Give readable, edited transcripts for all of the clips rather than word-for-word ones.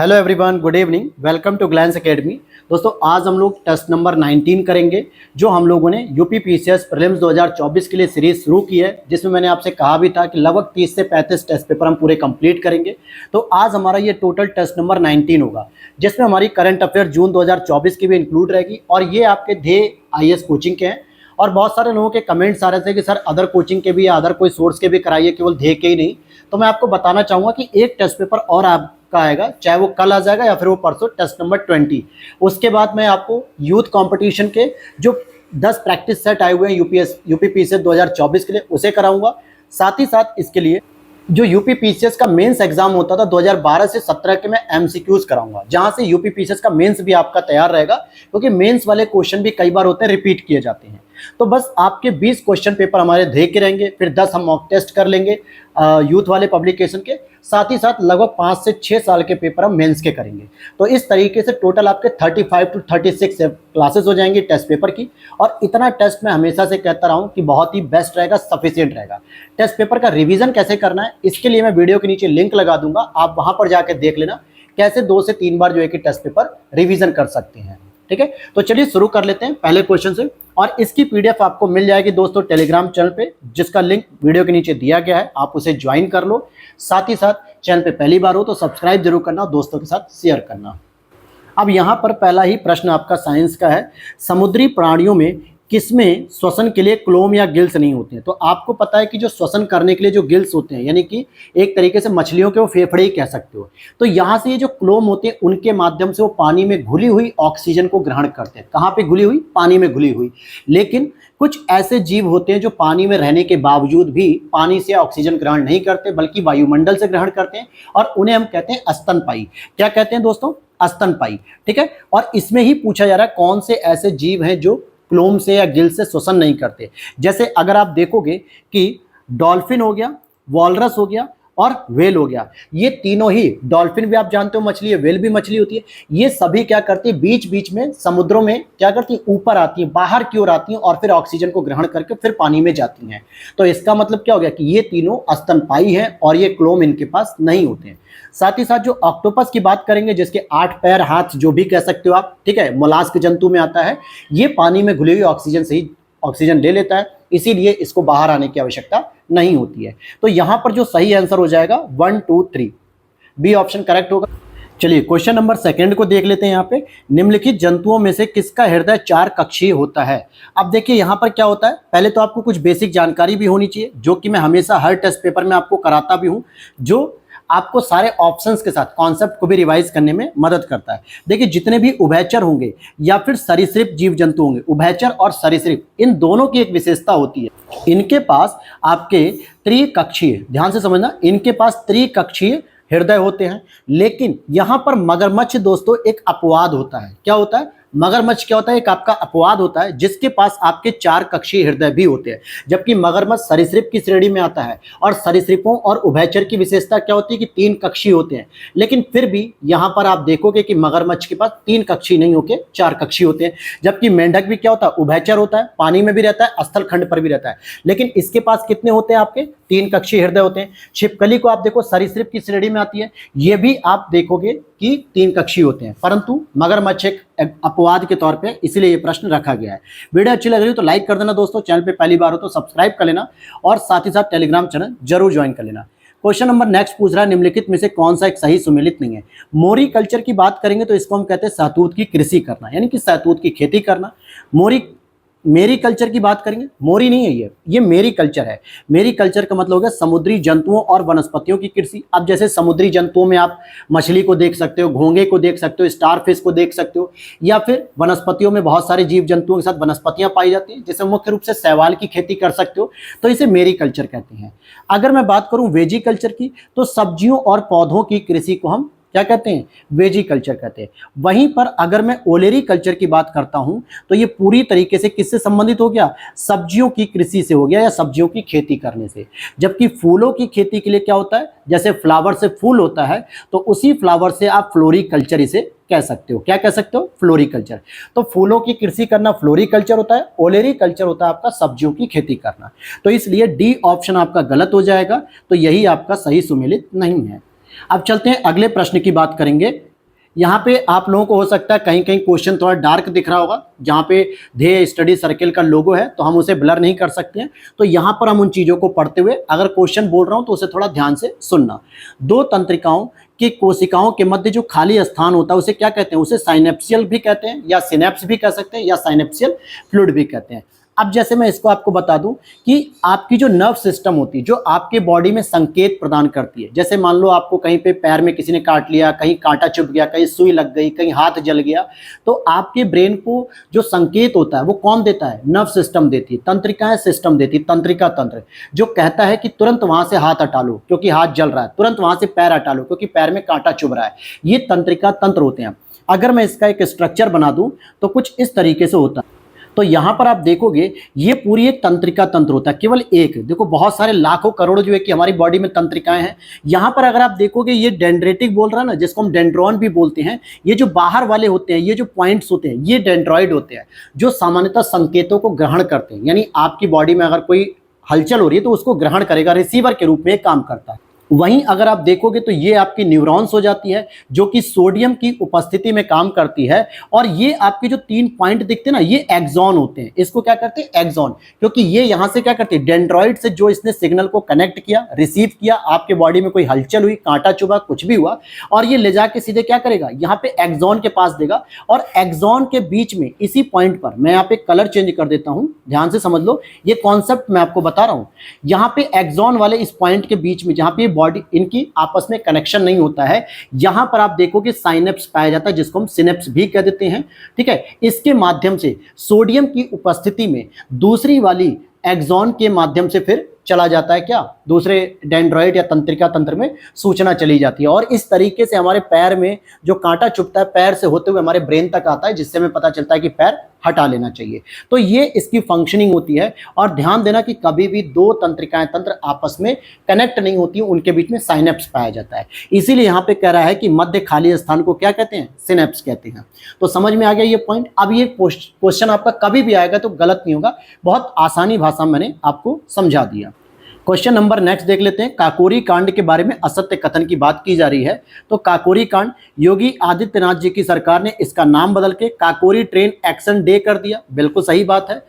Hello everyone, good evening, welcome to Glance Academy. दोस्तों आज हम लोग टेस्ट नंबर 19 करेंगे, जो हम लोगों ने यूपी पीसीएस प्रीलिम्स 2024 के लिए सीरीज शुरू की है, जिसमें मैंने आपसे कहा भी था कि लगभग 30 से 35 टेस्ट पेपर हम पूरे कंप्लीट करेंगे। तो आज हमारा ये टोटल टेस्ट नंबर 19 होगा, जिसमें हमारी करंट अफेयर जून 2024 की भी इंक्लूड रहेगी। और ये आपके ध्येय आईएएस कोचिंग के हैं। और बहुत सारे लोगों के कमेंट्स आ रहे थे कि सर अदर कोचिंग के भी या अदर कोई सोर्स के भी कराइए, केवल ध्येय के ही नहीं। तो मैं आपको बताना चाहूँगा कि एक टेस्ट पेपर और आपका आएगा, चाहे वो कल आ जाएगा या फिर वो परसों, टेस्ट नंबर 20। उसके बाद मैं आपको यूथ कंपटीशन के जो 10 प्रैक्टिस सेट आए हुए हैं यूपी पीसीएस 2024 के लिए, उसे कराऊंगा। साथ ही साथ इसके लिए जो यूपी पीसीएस का मेंस एग्जाम होता था 2012 से 17 के, मैं एमसीक्यूज कराऊंगा, जहां से यूपी पीसीएस का मेंस भी आपका तैयार रहेगा, क्योंकि मेंस वाले क्वेश्चन भी कई बार होते हैं, रिपीट किए जाते हैं। तो बस आपके 20 क्वेश्चन पेपर हमारे ध्येय के रहेंगे, फिर 10 हम मॉक टेस्ट कर लेंगे यूथ वाले पब्लिकेशन के। साथ ही साथ लगभग 5 से 6 साल के पेपर हम मेंस के करेंगे। तो इस तरीके से टोटल आपके 35 टू 36 क्लासेस हो जाएंगी टेस्ट पेपर की। और इतना टेस्ट मैं हमेशा से कहता रहा हूँ कि बहुत ही बेस्ट रहेगा, सफिशिएंट रहेगा। टेस्ट पेपर का रिवीजन कैसे करना है, इसके लिए मैं वीडियो के नीचे लिंक लगा दूंगा, आप वहां पर जाकर देख लेना कैसे 2 से 3 बार जो है कि टेस्ट पेपर रिवीजन कर सकते हैं। ठीक है, तो चलिए शुरू कर लेते हैं पहले क्वेश्चन से। और इसकी पीडीएफ आपको मिल जाएगी दोस्तों टेलीग्राम चैनल पे, जिसका लिंक वीडियो के नीचे दिया गया है, आप उसे ज्वाइन कर लो। साथ ही साथ चैनल पे पहली बार हो तो सब्सक्राइब जरूर करना और दोस्तों के साथ शेयर करना। अब यहाँ पर पहला ही प्रश्न आपका साइंस का है, समुद्री प्राणियों में किसमें श्वसन के लिए क्लोम या गिल्स नहीं होते हैं। तो आपको पता है कि जो श्वसन करने के लिए जो गिल्स होते हैं, यानी कि एक तरीके से मछलियों के वो फेफड़े ही कह सकते हो, तो यहाँ से ये जो क्लोम होते हैं उनके माध्यम से वो पानी में घुली हुई ऑक्सीजन को ग्रहण करते हैं। कहाँ पे घुली हुई? पानी में घुली हुई। लेकिन कुछ ऐसे जीव होते हैं जो पानी में रहने के बावजूद भी पानी से ऑक्सीजन ग्रहण नहीं करते, बल्कि वायुमंडल से ग्रहण करते हैं, और उन्हें हम कहते हैं स्तनपायी। क्या कहते हैं दोस्तों? स्तनपायी। ठीक है, और इसमें ही पूछा जा रहा है कौन से ऐसे जीव हैं जो क्लोम से या गिल से श्वसन नहीं करते। जैसे अगर आप देखोगे कि डॉल्फिन हो गया, वॉलरस हो गया और व्हेल हो गया, ये तीनों ही, डॉल्फिन भी आप जानते हो मछली है, व्हेल भी मछली होती है, ये सभी क्या करती है, बीच बीच में समुद्रों में क्या करती है, ऊपर आती है, बाहर की ओर आती है और फिर ऑक्सीजन को ग्रहण करके फिर पानी में जाती हैं। तो इसका मतलब क्या हो गया कि ये तीनों स्तनपायी हैं और ये क्लोम इनके पास नहीं होते हैं। साथ ही साथ जो ऑक्टोपस की बात करेंगे, जिसके 8 पैर, हाथ जो भी कह सकते हो आप, ठीक है, मोलास्क जंतु में आता है, ये पानी में घुली हुई ऑक्सीजन से ही ऑक्सीजन ले लेता है, इसीलिए इसको बाहर आने की आवश्यकता नहीं होती है। तो यहां पर जो सही आंसर हो जाएगा 1 2 3, बी ऑप्शन करेक्ट होगा। चलिए क्वेश्चन नंबर 2 को देख लेते हैं। यहाँ पे निम्नलिखित जंतुओं में से किसका हृदय 4 कक्षीय होता है। अब देखिए यहाँ पर क्या होता है, पहले तो आपको कुछ बेसिक जानकारी भी होनी चाहिए, जो कि मैं हमेशा हर टेस्ट पेपर में आपको कराता भी हूँ, जो आपको सारे ऑप्शंस के साथ कॉन्सेप्ट को भी रिवाइज करने में मदद करता है। देखिए जितने भी उभयचर होंगे या फिर सरीसृप जीव जंतु होंगे, उभयचर और सरीसृप, इन दोनों की एक विशेषता होती है, इनके पास आपके त्रिकक्षीय, ध्यान से समझना, इनके पास त्रिकक्षीय हृदय होते हैं। लेकिन यहां पर मगरमच्छ दोस्तों एक अपवाद होता है। क्या होता है? मगरमच्छ क्या होता है? एक आपका अपवाद होता है, जिसके पास आपके 4 कक्षीय हृदय भी होते हैं, जबकि मगरमच्छ सरीसृप की श्रेणी में आता है। और सरीसृपों और उभयचर की विशेषता क्या होती है कि 3 कक्षीय होते हैं। लेकिन फिर भी यहां पर आप देखोगे कि मगरमच्छ के पास 3 कक्षीय नहीं होके 4 कक्षीय होते हैं। जबकि मेंढक भी क्या होता है? उभयचर होता है, पानी में भी रहता है, स्थल खंड पर भी रहता है, लेकिन इसके पास कितने होते हैं? आपके 3 कक्षीय हृदय होते हैं। छिपकली को आप देखो, सरीसृप की श्रेणी में आती है, ये भी आप देखोगे कि 3 कक्षीय होते हैं, परंतु मगरमच्छ एक अपवाद के तौर पे, इसीलिए ये प्रश्न रखा गया है। वीडियो अच्छी लग रही हो तो लाइक कर देना दोस्तों, चैनल पे पहली बार हो तो सब्सक्राइब कर लेना और साथ ही साथ टेलीग्राम चैनल जरूर ज्वाइन कर लेना। क्वेश्चन नंबर नेक्स्ट पूछ रहा है, निम्नलिखित में से कौन सा एक सही सुमेलित नहीं है। मोरी कल्चर की बात करेंगे तो इसको हम कहते हैं सहतूत की कृषि करना, यानी कि सहतूत की खेती करना। मेरी कल्चर की बात करेंगे, मोरी नहीं है ये मेरी कल्चर है। मेरी कल्चर का मतलब हो गया समुद्री जंतुओं और वनस्पतियों की कृषि। अब जैसे समुद्री जंतुओं में आप मछली को देख सकते हो, घोंगे को देख सकते हो, स्टारफिश को देख सकते हो, या फिर वनस्पतियों में बहुत सारे जीव जंतुओं के साथ वनस्पतियां पाई जाती हैं, जिसमें मुख्य रूप से शैवाल की खेती कर सकते हो, तो इसे मेरी कल्चर कहते हैं। अगर मैं बात करूं वेजी कल्चर की, तो सब्जियों और पौधों की कृषि को हम क्या कहते हैं? वेजी कल्चर कहते हैं। वहीं पर अगर मैं ओलेरी कल्चर की बात करता हूं तो ये पूरी तरीके से किससे संबंधित हो गया? सब्जियों की कृषि से हो गया, या सब्जियों की खेती करने से। जबकि फूलों की खेती के लिए क्या होता है? जैसे फ्लावर से फूल होता है, तो उसी फ्लावर से आप फ्लोरिकल्चर इसे कह सकते हो। क्या कह सकते हो? फ्लोरिकल्चर। तो फूलों की कृषि करना फ्लोरिकल्चर होता है, ओलेरी कल्चर होता है आपका सब्जियों की खेती करना। तो इसलिए डी ऑप्शन आपका गलत हो जाएगा, तो यही आपका सही सुमेलित नहीं है। अब चलते हैं अगले प्रश्न की बात करेंगे। यहाँ पे आप लोगों को हो सकता है कहीं कहीं क्वेश्चन थोड़ा डार्क दिख रहा होगा, जहाँ पे ध्येय स्टडी सर्किल का लोगो है तो हम उसे ब्लर नहीं कर सकते हैं। तो यहाँ पर हम उन चीज़ों को पढ़ते हुए अगर क्वेश्चन बोल रहा हूँ तो उसे थोड़ा ध्यान से सुनना। दो तंत्रिकाओं की कोशिकाओं के मध्य जो खाली स्थान होता है उसे क्या कहते हैं? उसे साइनेप्सियल भी कहते हैं, या सिनेप्स भी कह सकते हैं, या साइनेप्सियल फ्लूइड भी कहते हैं। अब जैसे मैं इसको आपको बता दूं कि आपकी जो नर्व सिस्टम होती है, जो आपके बॉडी में संकेत प्रदान करती है, जैसे मान लो आपको कहीं पे पैर में किसी ने काट लिया, कहीं कांटा चुभ गया, कहीं सुई लग गई, कहीं हाथ जल गया, तो आपके ब्रेन को जो संकेत होता है वो कौन देता है? नर्व सिस्टम देती है, तंत्रिकाएं सिस्टम देती है, तंत्रिका तंत्र जो कहता है कि तुरंत वहां से हाथ हटा लो क्योंकि हाथ जल रहा है, तुरंत वहां से पैर हटा लो क्योंकि पैर में कांटा चुभ रहा है। ये तंत्रिका तंत्र होते हैं। अगर मैं इसका एक स्ट्रक्चर बना दूं तो कुछ इस तरीके से होता है। तो यहां पर आप देखोगे ये पूरी एक तंत्रिका तंत्र होता है, केवल एक, देखो बहुत सारे लाखों करोड़ों जो है कि हमारी बॉडी में तंत्रिकाएं हैं। यहां पर अगर आप देखोगे ये डेंड्रेटिक बोल रहा है ना, जिसको हम डेंड्रॉन भी बोलते हैं। ये जो बाहर वाले होते हैं, ये जो पॉइंट्स होते हैं, ये डेंड्रॉइड होते हैं जो सामान्यतः संकेतों को ग्रहण करते हैं। यानी आपकी बॉडी में अगर कोई हलचल हो रही है तो उसको ग्रहण करेगा, रिसीवर के रूप में काम करता है। वहीं अगर आप देखोगे तो ये आपकी न्यूरॉन्स हो जाती है जो कि सोडियम की उपस्थिति में काम करती है। और ये आपके जो 3 पॉइंट दिखते हैं ना, ये एक्सॉन होते हैं। इसको क्या करते हैं? एक्सॉन, क्योंकि ये यहां से क्या करते हैं? डेंड्रॉइड से जो इसने सिग्नल को कनेक्ट किया, रिसीव किया, आपके बॉडी में कोई हलचल हुई, कांटा चुभा, कुछ भी हुआ, और ये ले जाके सीधे क्या करेगा? यहाँ पे एक्सॉन के पास देगा। और एक्सॉन के बीच में इसी पॉइंट पर मैं यहाँ पे कलर चेंज कर देता हूं, ध्यान से समझ लो, ये कॉन्सेप्ट मैं आपको बता रहा हूं। यहाँ पे एक्सॉन वाले इस पॉइंट के बीच में, जहां पे बॉडी इनकी आपस में कनेक्शन नहीं होता है, यहां पर आप देखोगे साइनेप्स पाया जाता है, जिसको हम सिनेप्स भी कह देते हैं। ठीक है, इसके माध्यम से सोडियम की उपस्थिति में दूसरी वाली एक्सॉन के माध्यम से फिर चला जाता है क्या? दूसरे डेंड्रॉइड या तंत्रिका तंत्र में सूचना चली जाती है। और इस तरीके से हमारे पैर में जो कांटा चुभता है, पैर से होते हुए हमारे ब्रेन तक आता है, जिससे हमें पता चलता है कि पैर हटा लेना चाहिए। तो ये इसकी फंक्शनिंग होती है। और ध्यान देना कि कभी भी दो तंत्रिकाएं तंत्र आपस में कनेक्ट नहीं होती, उनके बीच में साइनेप्स पाया जाता है। इसीलिए यहाँ पे कह रहा है कि मध्य खाली स्थान को क्या कहते हैं? सिनेप्स कहते हैं। तो समझ में आ गया ये पॉइंट। अब ये क्वेश्चन आपका कभी भी आएगा तो गलत नहीं होगा, बहुत आसानी भाषा में मैंने आपको समझा दिया। क्वेश्चन नंबर नेक्स्ट देख लेते हैं। काकोरी कांड के बारे में असत्य कथन की बात की जा रही है। तो काकोरी कांड, योगी आदित्यनाथ जी की सरकार ने इसका नाम बदल के काकोरी ट्रेन एक्शन डे कर दिया। बिल्कुल सही बात है।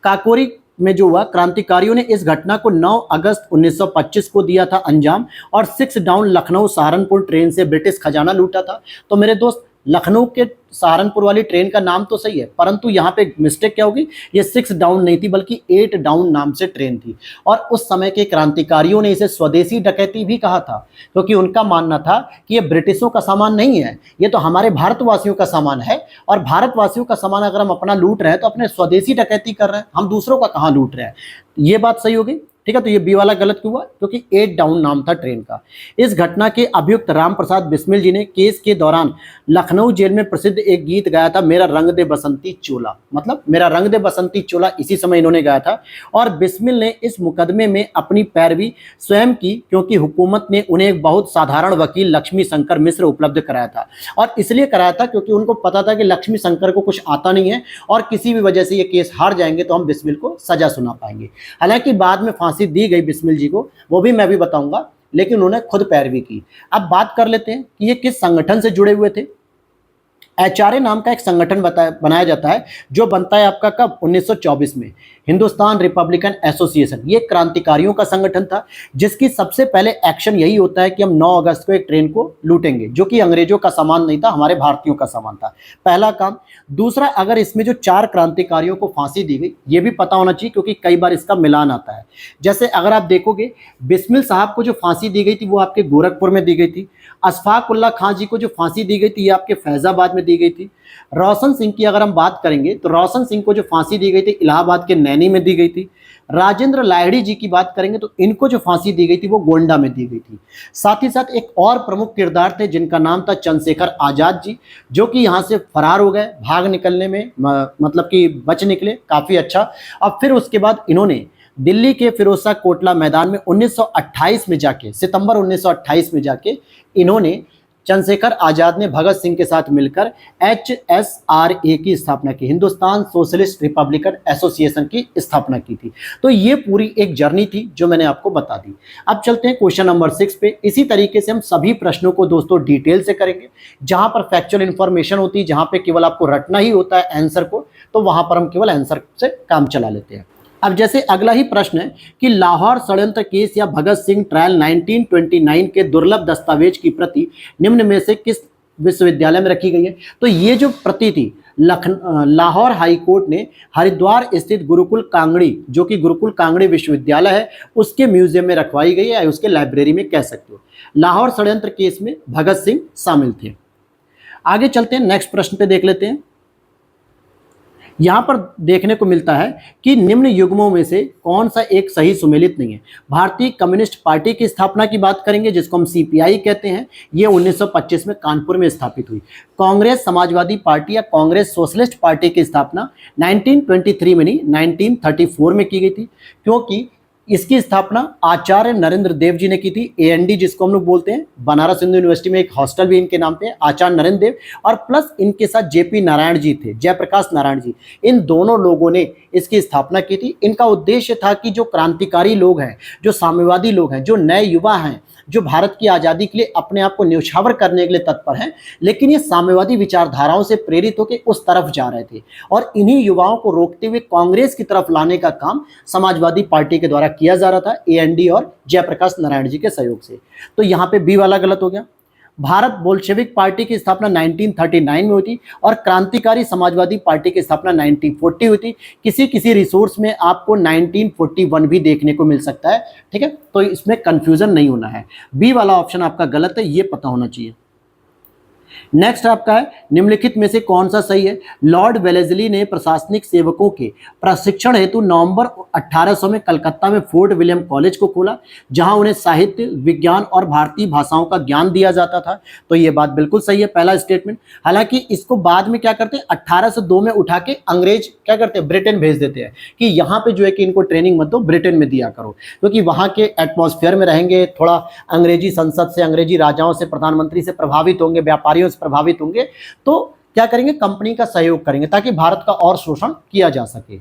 काकोरी में जो हुआ, क्रांतिकारियों ने इस घटना को 9 अगस्त 1925 को दिया था अंजाम, और 6 डाउन लखनऊ सहारनपुर ट्रेन से ब्रिटिश खजाना लूटा था। तो मेरे दोस्त, लखनऊ के सहारनपुर वाली ट्रेन का नाम तो सही है, परंतु यहाँ पे मिस्टेक क्या होगी? ये 6 डाउन नहीं थी बल्कि 8 डाउन नाम से ट्रेन थी। और उस समय के क्रांतिकारियों ने इसे स्वदेशी डकैती भी कहा था, क्योंकि उनका मानना था कि ये ब्रिटिशों का सामान नहीं है, ये तो हमारे भारतवासियों का सामान है। और भारतवासियों का सामान अगर हम अपना लूट रहे हैं तो अपने स्वदेशी डकैती कर रहे हैं, हम दूसरों का कहाँ लूट रहे हैं। ये बात सही होगी। ठीक है, तो ये बी वाला गलत क्यों हुआ? क्योंकि 8 डाउन नाम था ट्रेन का। इस घटना के अभियुक्त राम प्रसाद बिस्मिल जी ने केस के दौरान लखनऊ जेल में प्रसिद्ध एक गीत गाया था, मेरा रंग दे बसंती चोला। मतलब मेरा रंग दे बसंती चोला इसी समय इन्होंने गाया था। और बिस्मिल ने इस मुकदमे में अपनी पैरवी स्वयं की, क्योंकि हुकूमत ने उन्हें एक बहुत साधारण वकील लक्ष्मी शंकर मिश्र उपलब्ध कराया था। और इसलिए कराया था क्योंकि उनको पता था कि लक्ष्मी शंकर को कुछ आता नहीं है और किसी भी वजह से ये केस हार जाएंगे तो हम बिस्मिल को सजा सुना पाएंगे। हालांकि बाद में फांसी दी गई बिस्मिल जी को, वो भी मैं भी बताऊंगा, लेकिन उन्होंने खुद पैरवी की। अब बात कर लेते हैं कि ये किस संगठन से जुड़े हुए थे। एचआरए नाम का एक संगठन बनाया जाता है, जो बनता है आपका कब? 1924 में, हिंदुस्तान रिपब्लिकन एसोसिएशन। ये क्रांतिकारियों का संगठन था, जिसकी सबसे पहले एक्शन यही होता है कि हम 9 अगस्त को एक ट्रेन को लूटेंगे, जो कि अंग्रेजों का सामान नहीं था, हमारे भारतीयों का सामान था। पहला काम। दूसरा, अगर इसमें जो 4 क्रांतिकारियों को फांसी दी गई, ये भी पता होना चाहिए क्योंकि कई बार इसका मिलान आता है। जैसे अगर आप देखोगे, बिस्मिल साहब को जो फांसी दी गई थी वो आपके गोरखपुर में दी गई थी। अशफाक उल्लाह खां जी को जो फांसी दी गई थी ये आपके फैजाबाद में दी गई थी। रोशन सिंह की अगर हम बात करेंगे तो रोशन सिंह को जो फांसी दी गई थी इलाहाबाद के नैनी में दी गई थी। राजेंद्र लाहिड़ी जी की बात करेंगे तो इनको जो फांसी दी गई थी वो गोंडा में दी गई थी। साथ ही साथ एक और प्रमुख किरदार थे जिनका नाम था चंद्रशेखर आजाद जी, जो कि यहाँ से फरार हो गए, भाग निकलने में मतलब कि बच निकले, काफ़ी अच्छा। अब फिर उसके बाद इन्होंने दिल्ली के फिरोजशाह कोटला मैदान में 1928 में जाके, सितंबर 1928 में जाके इन्होंने चंद्रशेखर आजाद ने भगत सिंह के साथ मिलकर HSRA की स्थापना की, हिंदुस्तान सोशलिस्ट रिपब्लिकन एसोसिएशन की स्थापना की थी। तो ये पूरी एक जर्नी थी जो मैंने आपको बता दी। अब चलते हैं क्वेश्चन नंबर 6 पे। इसी तरीके से हम सभी प्रश्नों को दोस्तों डिटेल से करेंगे। जहां पर फैक्चुअल इंफॉर्मेशन होती है, जहां पे केवल आपको रटना ही होता है आंसर को, तो वहां पर हम केवल आंसर से काम चला लेते हैं। अब जैसे अगला ही प्रश्न है कि लाहौर षड्यंत्र केस या भगत सिंह ट्रायल 1929 के दुर्लभ दस्तावेज की प्रति निम्न में से किस विश्वविद्यालय में रखी गई है? तो ये जो प्रति थी लाहौर हाई कोर्ट ने हरिद्वार स्थित गुरुकुल कांगड़ी, जो कि गुरुकुल कांगड़ी विश्वविद्यालय है, उसके म्यूजियम में रखवाई गई है, या उसके लाइब्रेरी में कह सकते हो। लाहौर षड्यंत्र केस में भगत सिंह शामिल थे। आगे चलते हैं, नेक्स्ट प्रश्न पे देख लेते हैं। यहां पर देखने को मिलता है कि निम्न युग्मों में से कौन सा एक सही सुमेलित नहीं है। भारतीय कम्युनिस्ट पार्टी की स्थापना की बात करेंगे, जिसको हम CPI कहते हैं। ये 1925 में कानपुर में स्थापित हुई। कांग्रेस समाजवादी पार्टी या कांग्रेस सोशलिस्ट पार्टी की स्थापना 1923 में नहीं, 1934 में की गई थी, क्योंकि इसकी स्थापना आचार्य नरेंद्र देव जी ने की थी। AND जिसको हम लोग बोलते हैं, बनारस हिंदू यूनिवर्सिटी में एक हॉस्टल भी इनके नाम पे है, आचार्य नरेंद्र देव, और प्लस इनके साथ JP नारायण जी थे, जयप्रकाश नारायण जी। इन दोनों लोगों ने इसकी स्थापना की थी। इनका उद्देश्य था कि जो क्रांतिकारी लोग हैं, जो साम्यवादी लोग हैं, जो नए युवा हैं, जो भारत की आज़ादी के लिए अपने आप को न्यौछावर करने के लिए तत्पर हैं, लेकिन ये साम्यवादी विचारधाराओं से प्रेरित होकर उस तरफ जा रहे थे, और इन्हीं युवाओं को रोकते हुए कांग्रेस की तरफ लाने का काम समाजवादी पार्टी के द्वारा किया जा रहा था, AND और जयप्रकाश नारायण जी के सहयोग से। तो यहाँ पे बी वाला गलत हो गया। भारत बोल्शेविक पार्टी की स्थापना 1939 में हुई थी, और क्रांतिकारी समाजवादी पार्टी की स्थापना 1940 हुई थी। किसी किसी रिसोर्स में आपको 1941 भी देखने को मिल सकता है, ठीक है, तो इसमें कंफ्यूजन नहीं होना है। बी वाला ऑप्शन आपका गलत है, ये पता होना चाहिए। नेक्स्ट आपका है, निम्नलिखित में से कौन सा सही है? लॉर्ड वेलेस्ली ने प्रशासनिक सेवकों के प्रशिक्षण हेतु नवंबर 1800 में कलकत्ता में फोर्ट विलियम कॉलेज को खोला, जहां उन्हें साहित्य, विज्ञान और भारतीय भाषाओं का ज्ञान दिया जाता था। तो ये बात बिल्कुल सही है, पहला स्टेटमेंट। हालांकि इसको बाद में क्या करते हैं, 1802 में उठा के अंग्रेज क्या करते हैं, ब्रिटेन भेज देते हैं कि यहाँ पे जो है कि इनको ट्रेनिंग मत दो, ब्रिटेन में दिया करो, क्योंकि वहाँ के एटमॉस्फेयर में रहेंगे, थोड़ा अंग्रेजी संसद से, अंग्रेजी राजाओं से, प्रधानमंत्री से प्रभावित होंगे, व्यापारियों से प्रभावित होंगे, तो क्या करेंगे, कंपनी का सहयोग करेंगे ताकि भारत का और शोषण किया जा सके।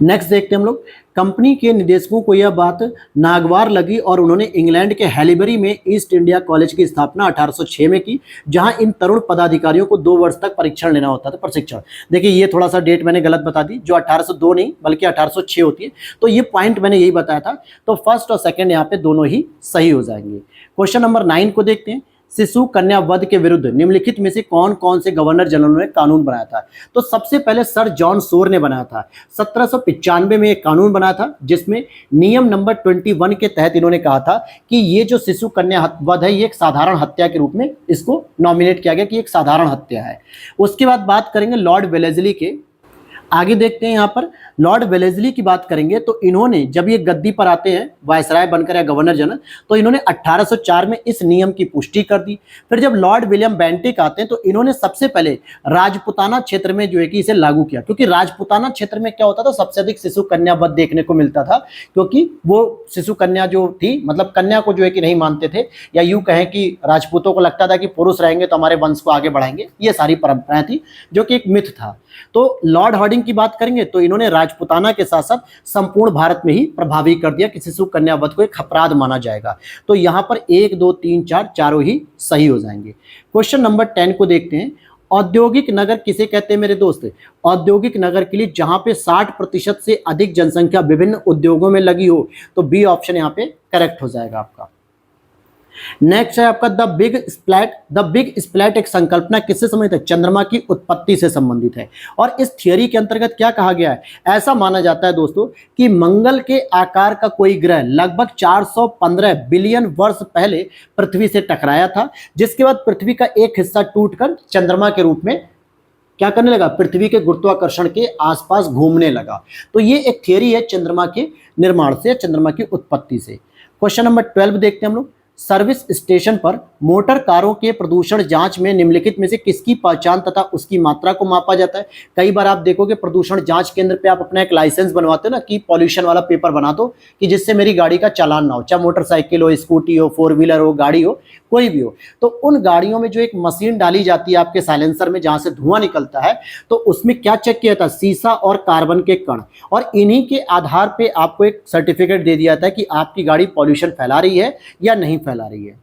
नेक्स्ट देखते हैं हम लोग, कंपनी के निदेशकों को यह बात नागवार लगी और उन्होंने इंग्लैंड के हैलीबरी में ईस्ट इंडिया कॉलेज की स्थापना 1806 में की, जहां इन तरुण पदाधिकारियों को 2 वर्ष तक परीक्षण लेना होता था, प्रशिक्षण। देखिए ये थोड़ा सा डेट मैंने गलत बता दी, जो 1802 नहीं बल्कि 1806 होती है, तो ये पॉइंट मैंने यही बताया था। तो फर्स्ट और सेकेंड यहाँ पे दोनों ही सही हो जाएंगे। क्वेश्चन नंबर 9 को देखते हैं, शिशु कन्या वध के विरुद्ध निम्नलिखित में से कौन कौन से गवर्नर जनरल ने कानून बनाया था? तो सबसे पहले सर जॉन शोर ने बनाया था। 1795 में एक कानून बनाया था, जिसमें नियम नंबर 21 के तहत इन्होंने कहा था कि ये जो शिशु कन्या वध है, ये एक साधारण हत्या के रूप में इसको नॉमिनेट किया गया कि एक साधारण हत्या है। उसके बाद बात करेंगे लॉर्ड वेलेस्ली के। आगे देखते हैं, यहाँ पर लॉर्ड वेलेस्ली की बात करेंगे तो इन्होंने जब ये गद्दी पर आते हैं वायसराय बनकर या गवर्नर जनरल, तो इन्होंने 1804 में इस नियम की पुष्टि कर दी। फिर जब लॉर्ड विलियम बेंटिक आते हैं तो इन्होंने सबसे पहले राजपुताना क्षेत्र में जो है कि इसे लागू किया, क्योंकि राजपुताना क्षेत्र में क्या होता था, सबसे अधिक शिशु कन्या वध देखने को मिलता था, क्योंकि वो शिशु कन्या जो थी, मतलब कन्या को जो है कि नहीं मानते थे, या यूं कहें कि राजपूतों को लगता था कि पुरुष रहेंगे तो हमारे वंश को आगे बढ़ाएंगे। ये सारी परंपराएं थी, जो कि एक मिथ था। तो लॉर्ड हार्डिंग की बात करेंगे तो इन्होंने राजपुताना के साथ साथ संपूर्ण भारत में ही प्रभावी कर दिया कि शिशु कन्या वध को एक अपराध माना जाएगा। तो यहां पर 1 2 3 4 चारों ही सही हो जाएंगे। क्वेश्चन नंबर 10 को देखते हैं, औद्योगिक नगर किसे कहते हैं मेरे दोस्त? औद्योगिक नगर के लिए जहां पे 60% से अधिक जनसंख्या विभिन्न उद्योगों में लगी हो, तो बी ऑप्शन यहां पे करेक्ट हो जाएगा आपका। नेक्स्ट है आपका the big splat. The big splat एक संकल्पना किससे संबंधित है? चंद्रमा की उत्पत्ति से संबंधित है। और इस थियरी के अंतर्गत क्या कहा गया है? ऐसा माना जाता है दोस्तों कि मंगल के आकार का कोई ग्रह लगभग 415 बिलियन वर्ष पहले पृथ्वी से टकराया था, जिसके बाद पृथ्वी का एक हिस्सा टूटकर चंद्रमा के रूप में क्या करने लगा, पृथ्वी के गुरुत्वाकर्षण के आसपास घूमने लगा। तो ये एक थियरी है चंद्रमा के निर्माण से, चंद्रमा की उत्पत्ति से। क्वेश्चन नंबर 12 देखते हैं हम लोग, सर्विस स्टेशन पर मोटर कारों के प्रदूषण जांच में निम्नलिखित में से किसकी पहचान तथा उसकी मात्रा को मापा जाता है। कई बार आप देखोगे प्रदूषण जांच केंद्र पे आप अपना एक लाइसेंस बनवाते हो ना कि पॉल्यूशन वाला पेपर बना दो कि जिससे मेरी गाड़ी का चालान ना हो, चाहे मोटरसाइकिल हो, स्कूटी हो, फोर व्हीलर हो, गाड़ी हो, कोई भी हो। तो उन गाड़ियों में जो एक मशीन डाली जाती है आपके साइलेंसर में जहां से धुआं निकलता है, तो उसमें क्या चेक किया जाता है, शीशा और कार्बन के कण, और इन्हीं के आधार पे आपको एक सर्टिफिकेट दे दिया जाता है कि आपकी गाड़ी पॉल्यूशन फैला रही है या नहीं फैला रही है।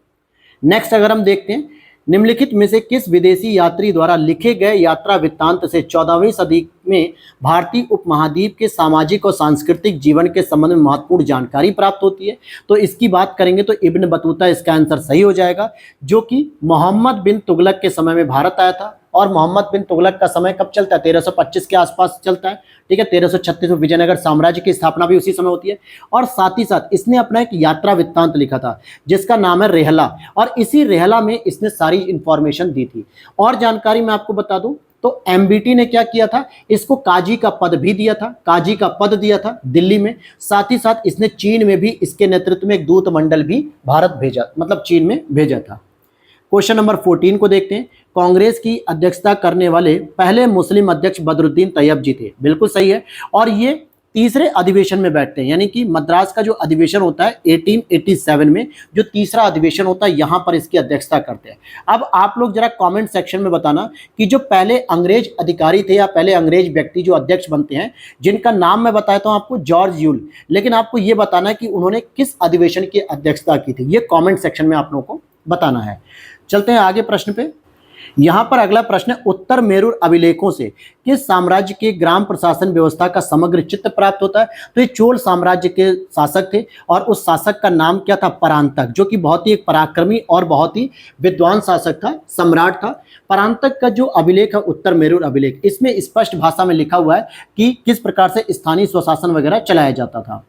नेक्स्ट अगर हम देखते हैं, निम्नलिखित में से किस विदेशी यात्री द्वारा लिखे गए यात्रा वृत्तांत से 14वीं सदी में भारतीय उपमहाद्वीप के सामाजिक और सांस्कृतिक जीवन के संबंध में महत्वपूर्ण जानकारी प्राप्त होती है। तो इसकी बात करेंगे तो इब्न बतूता इसका आंसर सही हो जाएगा, जो कि मोहम्मद बिन तुगलक के समय में भारत आया था। और मोहम्मद बिन तुगलक का समय कब चलता है, 1325 के आसपास चलता है, ठीक है। 1336 में विजयनगर साम्राज्य की स्थापना भी उसी समय होती है। और साथ ही साथ इसने अपना एक यात्रा वृत्तांत लिखा था जिसका नाम है रेहला, और इसी रेहला में इसने सारी इंफॉर्मेशन दी थी। और जानकारी मैं आपको बता दूं तो एमबीटी ने क्या किया था, इसको काजी का पद भी दिया था, काजी का पद दिया था दिल्ली में। साथ ही साथ इसने चीन में भी इसके नेतृत्व में एक दूत मंडल भी भारत भेजा, मतलब चीन में भेजा था। क्वेश्चन नंबर 14 को देखते हैं। कांग्रेस की अध्यक्षता करने वाले पहले मुस्लिम अध्यक्ष बदरुद्दीन तैयब जी थे, बिल्कुल सही है। और ये तीसरे अधिवेशन में बैठते हैं, यानी कि मद्रास का जो अधिवेशन होता है 1887 में, जो तीसरा अधिवेशन होता है यहां पर इसकी अध्यक्षता करते हैं। अब आप लोग जरा कमेंट सेक्शन में बताना कि जो पहले अंग्रेज अधिकारी थे या पहले अंग्रेज व्यक्ति जो अध्यक्ष बनते हैं, जिनका नाम मैं बताता हूं आपको, जॉर्ज यूल, लेकिन आपको यह बताना है कि उन्होंने किस अधिवेशन की अध्यक्षता की थी, ये कॉमेंट सेक्शन में आप लोगों को बताना है। चलते हैं आगे प्रश्न पे। यहां पर अगला प्रश्न है, उत्तर मेरुर अभिलेखों से किस साम्राज्य के ग्राम प्रशासन व्यवस्था का समग्र चित्र प्राप्त होता है। तो ये चोल साम्राज्य के शासक थे और उस शासक का नाम क्या था, परांतक, जो कि बहुत ही एक पराक्रमी और बहुत ही विद्वान शासक था, सम्राट था। परांतक का जो अभिलेख है उत्तर मेरुर अभिलेख, इसमें स्पष्ट भाषा में लिखा हुआ है कि किस प्रकार से स्थानीय स्वशासन वगैरह चलाया जाता था।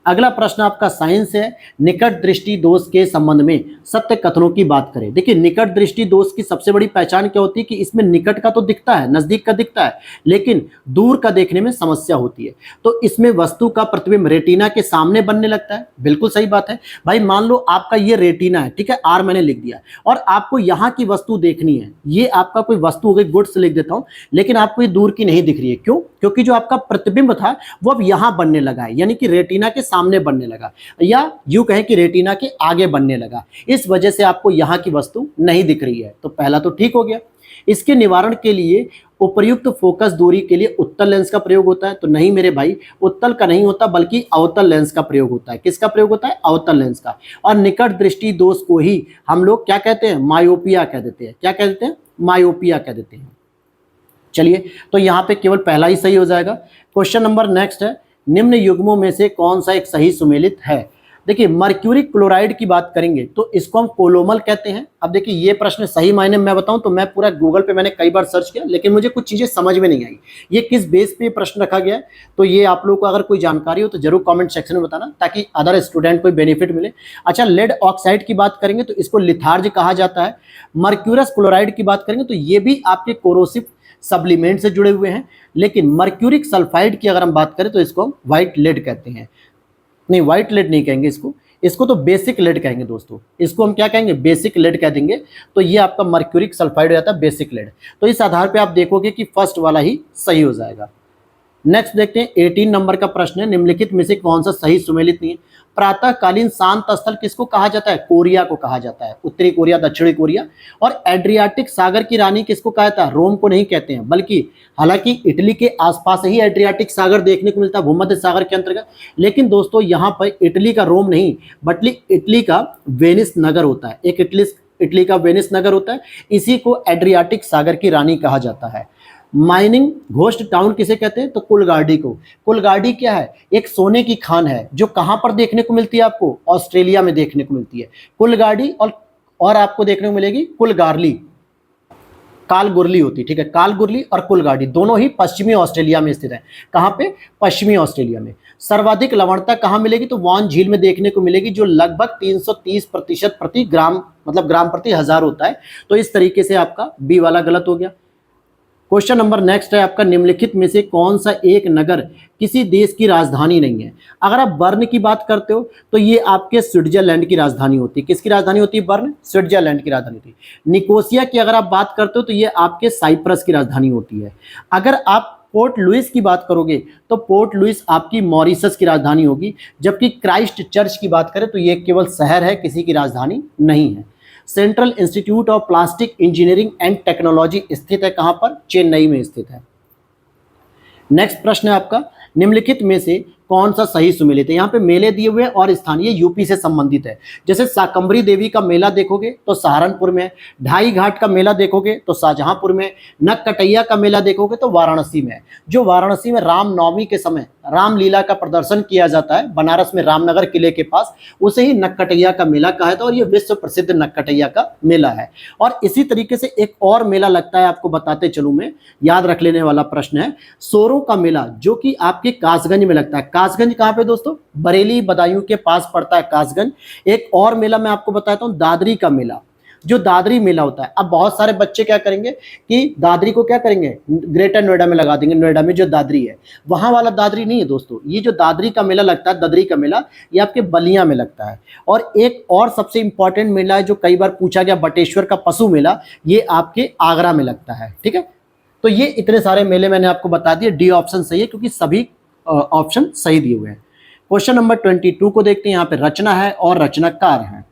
अगला प्रश्न आपका साइंस है, निकट दृष्टि दोष के संबंध में सत्य कथनों की बात करें। देखिए निकट दृष्टि दोष की सबसे बड़ी पहचान क्या होती है कि इसमें निकट का तो दिखता है, नजदीक का दिखता है, लेकिन दूर का देखने में समस्या होती है। तो इसमें वस्तु का प्रतिबिंब रेटिना के सामने बनने लगता है, बिल्कुल सही बात है भाई। मान लो आपका ये रेटिना है, ठीक है, आर मैंने लिख दिया, और आपको यहाँ की वस्तु देखनी है, ये आपका कोई वस्तु हो गई, गुड्स लिख देता हूँ, लेकिन आपको ये दूर की नहीं दिख रही है। क्यों? क्योंकि जो आपका प्रतिबिंब था वो अब यहाँ बनने लगा है, यानी कि रेटिना के सामने बनने लगा, या यूं कहें कि रेटिना के आगे बनने लगा। इस वजह से आपको यहां की वस्तु नहीं दिख रही है। तो पहला तो ठीक हो गया। इसके निवारण के लिए उपयुक्त फोकस दूरी के लिए उत्तल लेंस का प्रयोग होता है। तो नहीं मेरे भाई, उत्तल का नहीं होता बल्कि अवतल लेंस का प्रयोग होता है। किसका प्रयोग होता है? अवतल लेंस का। और निकट दृष्टि दोष को ही हम लोग क्या कहते हैं? मायोपिया कह देते हैं। क्या कह देते हैं? मायोपिया कह देते हैं। चलिए, तो यहां पे केवल पहला ही सही हो जाएगा। क्वेश्चन नंबर नेक्स्ट है, निम्न युग्मों में से कौन सा एक सही सुमेलित है। देखिए मर्क्यूरी क्लोराइड की बात करेंगे तो इसको हम कोलोमल कहते हैं। अब देखिए ये प्रश्न सही मायने में मैं बताऊं तो मैं पूरा गूगल पे मैंने कई बार सर्च किया, लेकिन मुझे कुछ चीजें समझ में नहीं आई, ये किस बेस पे प्रश्न रखा गया है। तो ये आप लोगों को अगर कोई जानकारी हो तो जरूर कमेंट सेक्शन में बताना, ताकि अदर स्टूडेंट को बेनिफिट मिले। अच्छा, लेड ऑक्साइड की बात करेंगे तो इसको लिथार्ज कहा जाता है। मर्क्यूरस क्लोराइड की बात करेंगे तो ये भी आपके कोरोसिव सप्लीमेंट से जुड़े हुए हैं। लेकिन मर्क्यूरिक सल्फाइड की अगर हम बात करें तो इसको हम व्हाइट लेड कहते हैं। नहीं, व्हाइट लेड नहीं कहेंगे इसको तो बेसिक लेड कहेंगे दोस्तों। इसको हम क्या कहेंगे? बेसिक लेड कह देंगे। तो ये आपका मर्क्यूरिक सल्फाइड हो जाता है बेसिक लेड। तो इस आधार पे आप देखोगे कि फर्स्ट वाला ही सही हो जाएगा। नेक्स्ट देखते हैं 18 नंबर का प्रश्न है, निम्नलिखित में से कौन सा सही सुमेलित नहीं है। प्रातःकालीन शांत स्थल किसको कहा जाता है? कोरिया को कहा जाता है, उत्तरी कोरिया, दक्षिणी कोरिया। और एड्रियाटिक सागर की रानी किसको कहा जाता है? रोम को नहीं कहते हैं, बल्कि हालांकि इटली के आसपास ही एड्रियाटिक सागर देखने को मिलता है, भूमध्य सागर के अंतर्गत। लेकिन दोस्तों यहाँ पर इटली का रोम नहीं, बल्कि इटली का वेनिस नगर होता है। एक इटली का वेनिस नगर होता है, इसी को एड्रियाटिक सागर की रानी कहा जाता है। माइनिंग घोस्ट टाउन किसे कहते हैं? तो कुलगार्डी को। कुलगार्डी क्या है? एक सोने की खान है जो कहां पर देखने को मिलती है? आपको ऑस्ट्रेलिया में देखने को मिलती है कुलगार्डी। और आपको देखने को मिलेगी कुलगारली, कालगुरली होती है, ठीक है। कालगुरली और कुलगार्डी दोनों ही पश्चिमी ऑस्ट्रेलिया में स्थित है। कहां पे? पश्चिमी ऑस्ट्रेलिया में। सर्वाधिक लवणता कहां मिलेगी? तो वॉन झील में देखने को मिलेगी, जो लगभग 330% प्रति ग्राम, मतलब ग्राम प्रति हजार होता है। तो इस तरीके से आपका बी वाला गलत हो गया। क्वेश्चन नंबर नेक्स्ट है आपका, निम्नलिखित में से कौन सा एक नगर किसी देश की राजधानी नहीं है? अगर आप बर्न की बात करते हो तो ये आपके स्विट्जरलैंड की राजधानी होती है। किसकी राजधानी होती है? बर्न, स्विट्जरलैंड की राजधानी होती है। निकोसिया की अगर आप बात करते हो तो ये आपके साइप्रस की राजधानी होती है। अगर आप पोर्ट लुइस की बात करोगे तो पोर्ट लुइस आपकी मॉरिशस की राजधानी होगी। जबकि क्राइस्ट चर्च की बात करें तो ये केवल शहर है, किसी की राजधानी नहीं है। Central institute of plastic engineering and technology स्थित है कहां पर? चेन्नई में स्थित है। नेक्स्ट प्रश्न है आपका, निम्नलिखित में से कौन सा सही सुमेलित है? यहाँ पे मेले दिए हुए और स्थानीय यूपी से संबंधित है। जैसे शाकंभरी देवी का मेला देखोगे तो सहारनपुर में, ढाई घाट का मेला देखोगे तो शाहजहांपुर में, नककटैया का मेला देखोगे तो वाराणसी में। जो वाराणसी में रामनवमी के समय रामलीला का प्रदर्शन किया जाता है बनारस में रामनगर किले के पास, उसे ही नककटैया का मेला कहा था और ये विश्व प्रसिद्ध नककटैया का मेला है। और इसी तरीके से एक और मेला लगता है, आपको बताते चलूं मैं, याद रख लेने वाला प्रश्न है, सोरों का मेला, जो कि आपके कासगंज में लगता है। कासगंज कहां पे दोस्तों? बरेली बदायूं के पास पड़ता है कासगंज। एक और मेला मैं आपको बताता हूं, दादरी का मेला, जो दादरी मेला होता है। अब बहुत सारे बच्चे क्या करेंगे कि दादरी को क्या करेंगे, ग्रेटर नोएडा में लगा देंगे। नोएडा में जो दादरी है वहां वाला दादरी नहीं है दोस्तों, ये जो दादरी का मेला लगता है, दादरी का मेला, ये आपके बलिया में लगता है। और एक और सबसे इंपॉर्टेंट मेला है जो कई बार पूछा गया, बटेश्वर का पशु मेला, ये आपके आगरा में लगता है। ठीक है, तो ये इतने सारे मेले मैंने आपको बता दिए। डी ऑप्शन सही है क्योंकि सभी ऑप्शन सही दिए हुए हैं। क्वेश्चन नंबर 22 को देखते हैं। यहाँ पे रचना है और रचनाकार है।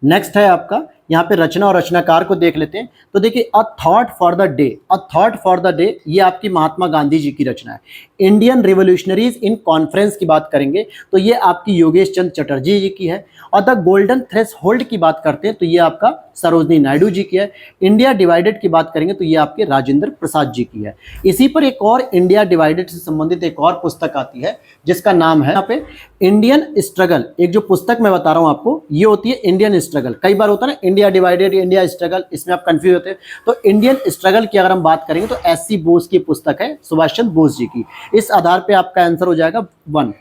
नेक्स्ट है आपका, यहाँ पे रचना और रचनाकार को देख लेते हैं। तो देखिए, a thought for the day, a thought for the day, ये आपकी महात्मा गांधी जी की रचना है। इंडियन रिवोल्यूशनरीज इन कॉन्फ्रेंस की बात करेंगे तो ये आपकी योगेश चंद्र चटर्जी जी की है। और द गोल्डन थ्रेशोल्ड की बात करते हैं तो ये आपका सरोजनी नायडू जी की है। इंडिया डिवाइडेड की बात करेंगे तो ये आपके राजेंद्र प्रसाद जी की है। इसी पर एक और इंडिया डिवाइडेड से संबंधित एक और पुस्तक आती है जिसका नाम है यहाँ पे इंडियन स्ट्रगल। एक जो पुस्तक मैं बता रहा हूँ आपको, ये होती है इंडियन स्ट्रगल। कई बार होता है ना इंडिया डिवाइडेड, इंडिया स्ट्रगल, इसमें आप कंफ्यूज होते हैं। तो इंडियन स्ट्रगल की अगर हम बात करेंगे तो एससी बोस की पुस्तक है, सुभाष चंद्र बोस जी की। इस आधार पे आपका आंसर हो जाएगा 1।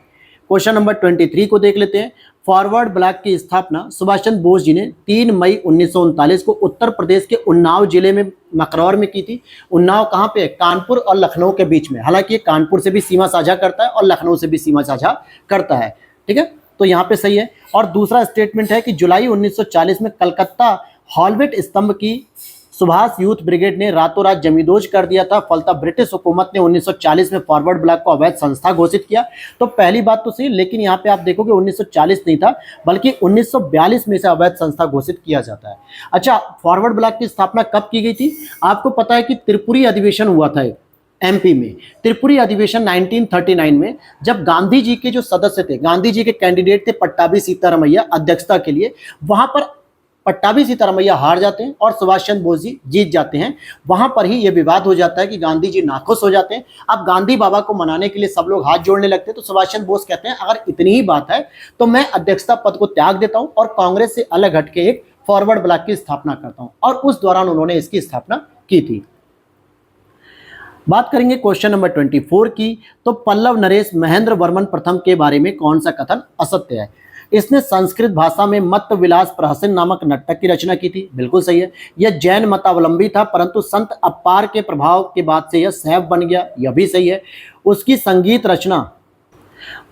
क्वेश्चन नंबर 23 को देख लेते हैं। फॉरवर्ड ब्लॉक की स्थापना सुभाष चंद्र बोस जी ने 3 मई 1939 को उत्तर प्रदेश के उन्नाव जिले में मकरौर में की थी। उन्नाव कहाँ पे है? कानपुर और लखनऊ के बीच में। हालांकि ये कानपुर से भी सीमा साझा करता है और लखनऊ से भी सीमा साझा करता है। ठीक है, तो यहाँ पे सही है। और दूसरा स्टेटमेंट है कि जुलाई 1940 में कलकत्ता हॉलवेट स्तंभ की सुभाष यूथ ब्रिगेड ने रातों रात जमींदोज कर दिया था। फलतः ब्रिटिश हुकूमत ने 1940 में फॉरवर्ड ब्लॉक को अवैध संस्था घोषित किया। तो पहली बात तो सही, लेकिन यहाँ पे आप देखोगे 1940 नहीं था बल्कि 1942 में से अवैध संस्था घोषित किया जाता है। अच्छा, फॉरवर्ड ब्लॉक की स्थापना कब की गई थी? आपको पता है कि त्रिपुरी अधिवेशन हुआ था एमपी में। त्रिपुरी अधिवेशन 1939 में, जब गांधी जी के जो सदस्य थे, गांधी जी के कैंडिडेट थे पट्टाभी सीतारामैया अध्यक्षता के लिए, वहां पर पट्टाभी सीतारामैया हार जाते हैं और सुभाष चंद्र बोस जी जीत जाते हैं। वहां पर ही यह विवाद हो जाता है कि गांधी जी नाखुश हो जाते हैं। अब गांधी बाबा को मनाने के लिए सब लोग हाथ जोड़ने लगते हैं। तो सुभाष चंद्र बोस कहते हैं अगर इतनी ही बात है तो मैं अध्यक्षता पद को त्याग देता हूं और कांग्रेस से अलग हटके एक फॉरवर्ड ब्लॉक की स्थापना करता हूं। और उस दौरान उन्होंने इसकी स्थापना की थी। बात करेंगे क्वेश्चन नंबर 24 की। तो पल्लव नरेश महेंद्र वर्मन प्रथम के बारे में कौन सा कथन असत्य है? इसने संस्कृत भाषा में मत्त विलास प्रहसन नामक नाटक की रचना की थी। बिल्कुल सही है। यह जैन मतावलंबी था परंतु संत अप्पार के प्रभाव के बाद से यह शैव बन गया। यह भी सही है। उसकी संगीत रचना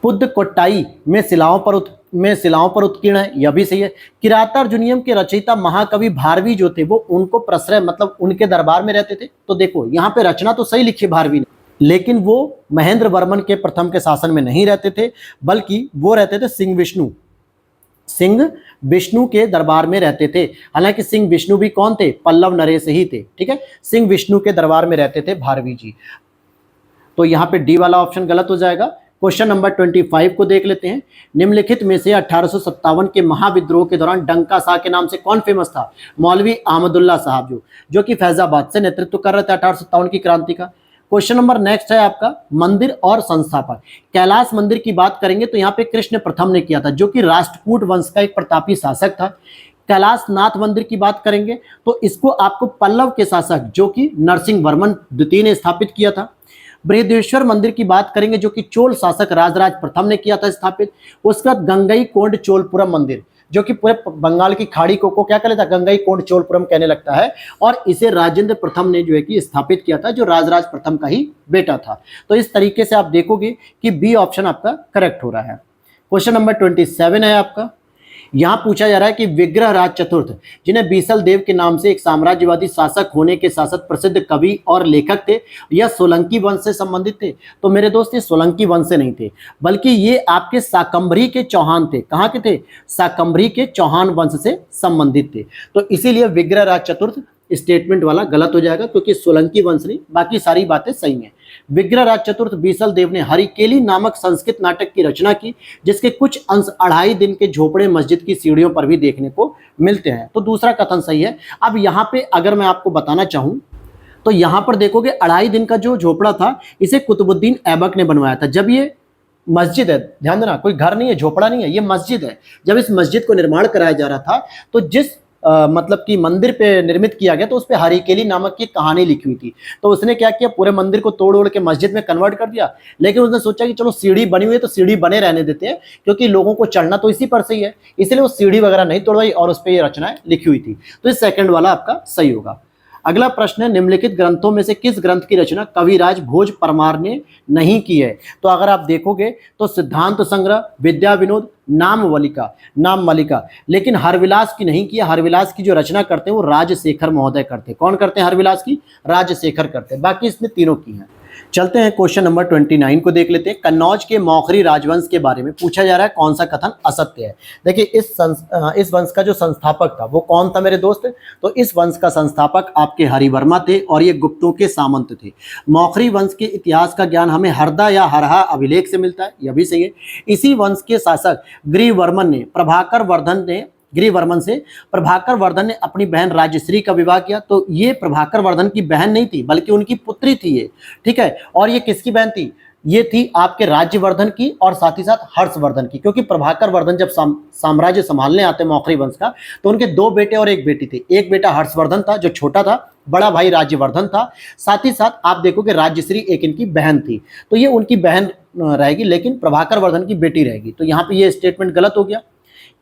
पुद्दकोट्टाई में शिलाओं पर उत्कीर्ण है। यह भी सही है। किरातार्जुनियम के रचयिता महाकवि भारवी जो थे वो उनको प्रश्रय मतलब उनके दरबार में रहते थे। तो देखो यहाँ पे रचना तो सही लिखी भारवी ने, लेकिन वो महेंद्र वर्मन के प्रथम के शासन में नहीं रहते थे बल्कि वो रहते थे सिंह विष्णु के दरबार में रहते थे। हालांकि सिंह विष्णु भी कौन थे? पल्लव नरेश ही थे। ठीक है, सिंह विष्णु के दरबार में रहते थे भारवी जी। तो यहाँ पे डी वाला ऑप्शन गलत हो जाएगा। क्वेश्चन नंबर 25 को देख लेते हैं। निम्नलिखित में से 1857 के महाविद्रोह के दौरान डंका शाह के नाम से कौन फेमस था? मौलवी अहमदुल्ला साहब जो कि फैजाबाद से नेतृत्व कर रहे थे 1857 की क्रांति का। क्वेश्चन नंबर नेक्स्ट है आपका मंदिर और संस्थापक। कैलाश मंदिर की बात करेंगे तो यहाँ पे कृष्ण प्रथम ने किया था जो कि राष्ट्रकूट वंश का एक प्रतापी शासक था। कैलाश नाथ मंदिर की बात करेंगे तो इसको आपको पल्लव के शासक जो कि नरसिंह वर्मन द्वितीय ने स्थापित किया था। बृहदेश्वर मंदिर की बात करेंगे जो कि चोल शासक राजराज प्रथम ने किया था स्थापित। उसके बाद गंगई कोंड चोलपुरम मंदिर जो कि पूरे बंगाल की खाड़ी को क्या कर लेता, गंगई कोंड चोलपुरम कहने लगता है, और इसे राजेंद्र प्रथम ने जो है कि स्थापित किया था, जो राजराज प्रथम का ही बेटा था। तो इस तरीके से आप देखोगे कि बी ऑप्शन आपका करेक्ट हो रहा है। क्वेश्चन नंबर 27 है आपका। यहां पूछा जा रहा है कि विग्रहराज चतुर्थ, जिन्हें बीसल देव के नाम से एक साम्राज्यवादी शासक होने के साथ साथ प्रसिद्ध कवि और लेखक थे, यह सोलंकी वंश से संबंधित थे। तो मेरे दोस्त ये सोलंकी वंश से नहीं थे, बल्कि ये आपके शाकंभरी के चौहान थे। कहाँ के थे? शाकंभरी के चौहान वंश से संबंधित थे। तो इसीलिए विग्रहराज चतुर्थ स्टेटमेंट वाला गलत हो जाएगा, क्योंकि सोलंकी वंश नहीं, बाकी सारी बातें सही हैं। विग्रहराज चतुर्थ बीसल देव ने हरिकेली नामक संस्कृत नाटक की रचना की, जिसके कुछ अंश 2.5 दिन के झोपड़े मस्जिद की सीढ़ियों पर भी देखने को मिलते हैं। तो दूसरा कथन सही है। अब यहाँ पे अगर मैं आपको बताना चाहूँ तो यहाँ पर देखोगे 2.5 दिन का जो झोपड़ा था, इसे कुतुबुद्दीन ऐबक ने बनवाया था। जब ये मस्जिद है, ध्यान देना, कोई घर नहीं है, झोपड़ा नहीं है, ये मस्जिद है। जब इस मस्जिद को निर्माण कराया जा रहा था, तो जिस मतलब कि मंदिर पे निर्मित किया गया, तो उस पे हरिकेली नामक की कहानी लिखी हुई थी। तो उसने क्या किया, पूरे मंदिर को तोड़ ओड़ के मस्जिद में कन्वर्ट कर दिया। लेकिन उसने सोचा कि चलो सीढ़ी बनी हुई है तो सीढ़ी बने रहने देते हैं, क्योंकि लोगों को चढ़ना तो इसी पर से ही है, इसलिए वो सीढ़ी वगैरह नहीं तोड़वाई और उस पर ये रचनाएं लिखी हुई थी। तो इस सेकंड वाला आपका सही होगा। अगला प्रश्न है, निम्नलिखित ग्रंथों में से किस ग्रंथ की रचना कविराज भोज परमार ने नहीं की है? तो अगर आप देखोगे तो सिद्धांत संग्रह, विद्या विनोद, नाम मलिका, लेकिन हरविलास की नहीं की है। हरविलास की जो रचना करते हैं वो राजशेखर महोदय करते हैं। कौन करते हैं हरविलास की? राजशेखर करते हैं। बाकी इसमें तीनों की हैं। चलते हैं क्वेश्चन नंबर 29 को देख लेते हैं। कन्नौज के मौखरी राजवंश के बारे में पूछा जा रहा है, कौन सा कथन असत्य है? देखिए, इस वंश का जो संस्थापक था वो कौन था मेरे दोस्त? तो इस वंश का संस्थापक आपके हरिवर्मा थे, और ये गुप्तों के सामंत थे। मौखरी वंश के इतिहास का ज्ञान हमें हरदा या हरहा अभिलेख से मिलता है, यह भी सही है। इसी वंश के शासक गिरिवर्मन से प्रभाकर वर्धन ने अपनी बहन राजश्री का विवाह किया। तो ये प्रभाकर वर्धन की बहन नहीं थी, बल्कि उनकी पुत्री थी ये, ठीक है। और ये किसकी बहन थी? ये थी आपके राज्यवर्धन की और साथ ही साथ हर्षवर्धन की, क्योंकि प्रभाकर वर्धन जब साम्राज्य संभालने आते मौखरी वंश का, तो उनके 2 बेटे और 1 बेटी थी। एक बेटा हर्षवर्धन था जो छोटा था, बड़ा भाई राज्यवर्धन था, साथ ही साथ आप देखोगे राजश्री एक इनकी बहन थी। तो ये उनकी बहन रहेगी, लेकिन प्रभाकर वर्धन की बेटी रहेगी। तो यहाँ पे ये स्टेटमेंट गलत हो गया।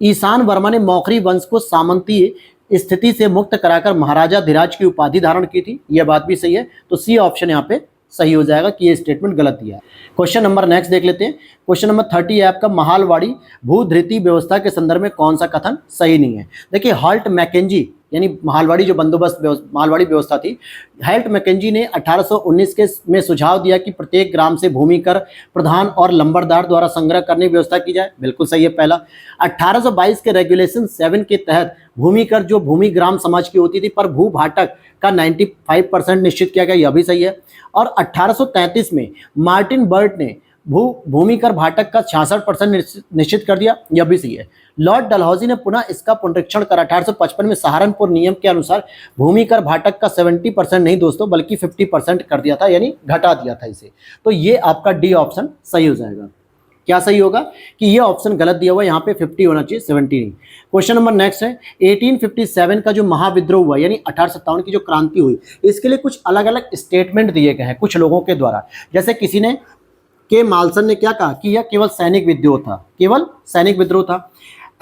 ईशान वर्मा ने मौखरी वंश को सामंतीय स्थिति से मुक्त कराकर महाराजा धीराज की उपाधि धारण की थी, यह बात भी सही है। तो सी ऑप्शन यहाँ पे सही हो जाएगा कि ये स्टेटमेंट गलत दिया है। क्वेश्चन नंबर नेक्स्ट देख लेते हैं। क्वेश्चन नंबर 30 है आपका, महालवाड़ी भूधृति व्यवस्था के संदर्भ में कौन सा कथन सही नहीं है? देखिए, हाल्ट मैकेंजी, यानी महालवाड़ी जो महालवाड़ी व्यवस्था थी, हाल्ट मैकेंजी ने 1819 में सुझाव दिया कि प्रत्येक ग्राम से भूमि कर प्रधान और लंबरदार द्वारा संग्रह करने की व्यवस्था की जाए, बिल्कुल सही है पहला। 1822 के रेगुलेशन 7 के तहत भूमि कर जो भूमि ग्राम समाज की होती थी पर भू भाटक का 95% निश्चित किया गया, यह भी सही है। और 1833 में मार्टिन बर्ट ने भूमि कर भाटक का 66% निश्चित कर दिया, यह भी सही है। लॉर्ड डलहौजी ने पुनः इसका पुनरीक्षण कर 1855 में सहारनपुर नियम के अनुसार भूमि कर भाटक का 70% नहीं दोस्तों, बल्कि 50% कर दिया था, यानी घटा दिया था इसे। तो ये आपका डी ऑप्शन सही हो जाएगा। क्या सही होगा कि ये ऑप्शन गलत दिया हुआ है, यहाँ पे 50 होना चाहिए, 70 नहीं। क्वेश्चन नंबर नेक्स्ट है, 1857 का जो महाविद्रोह हुआ, यानी 1857 की जो क्रांति हुई, इसके लिए कुछ अलग अलग स्टेटमेंट दिए गए हैं कुछ लोगों के द्वारा। जैसे किसी ने, के मालसन ने क्या कहा कि यह केवल सैनिक विद्रोह था, केवल सैनिक विद्रोह था।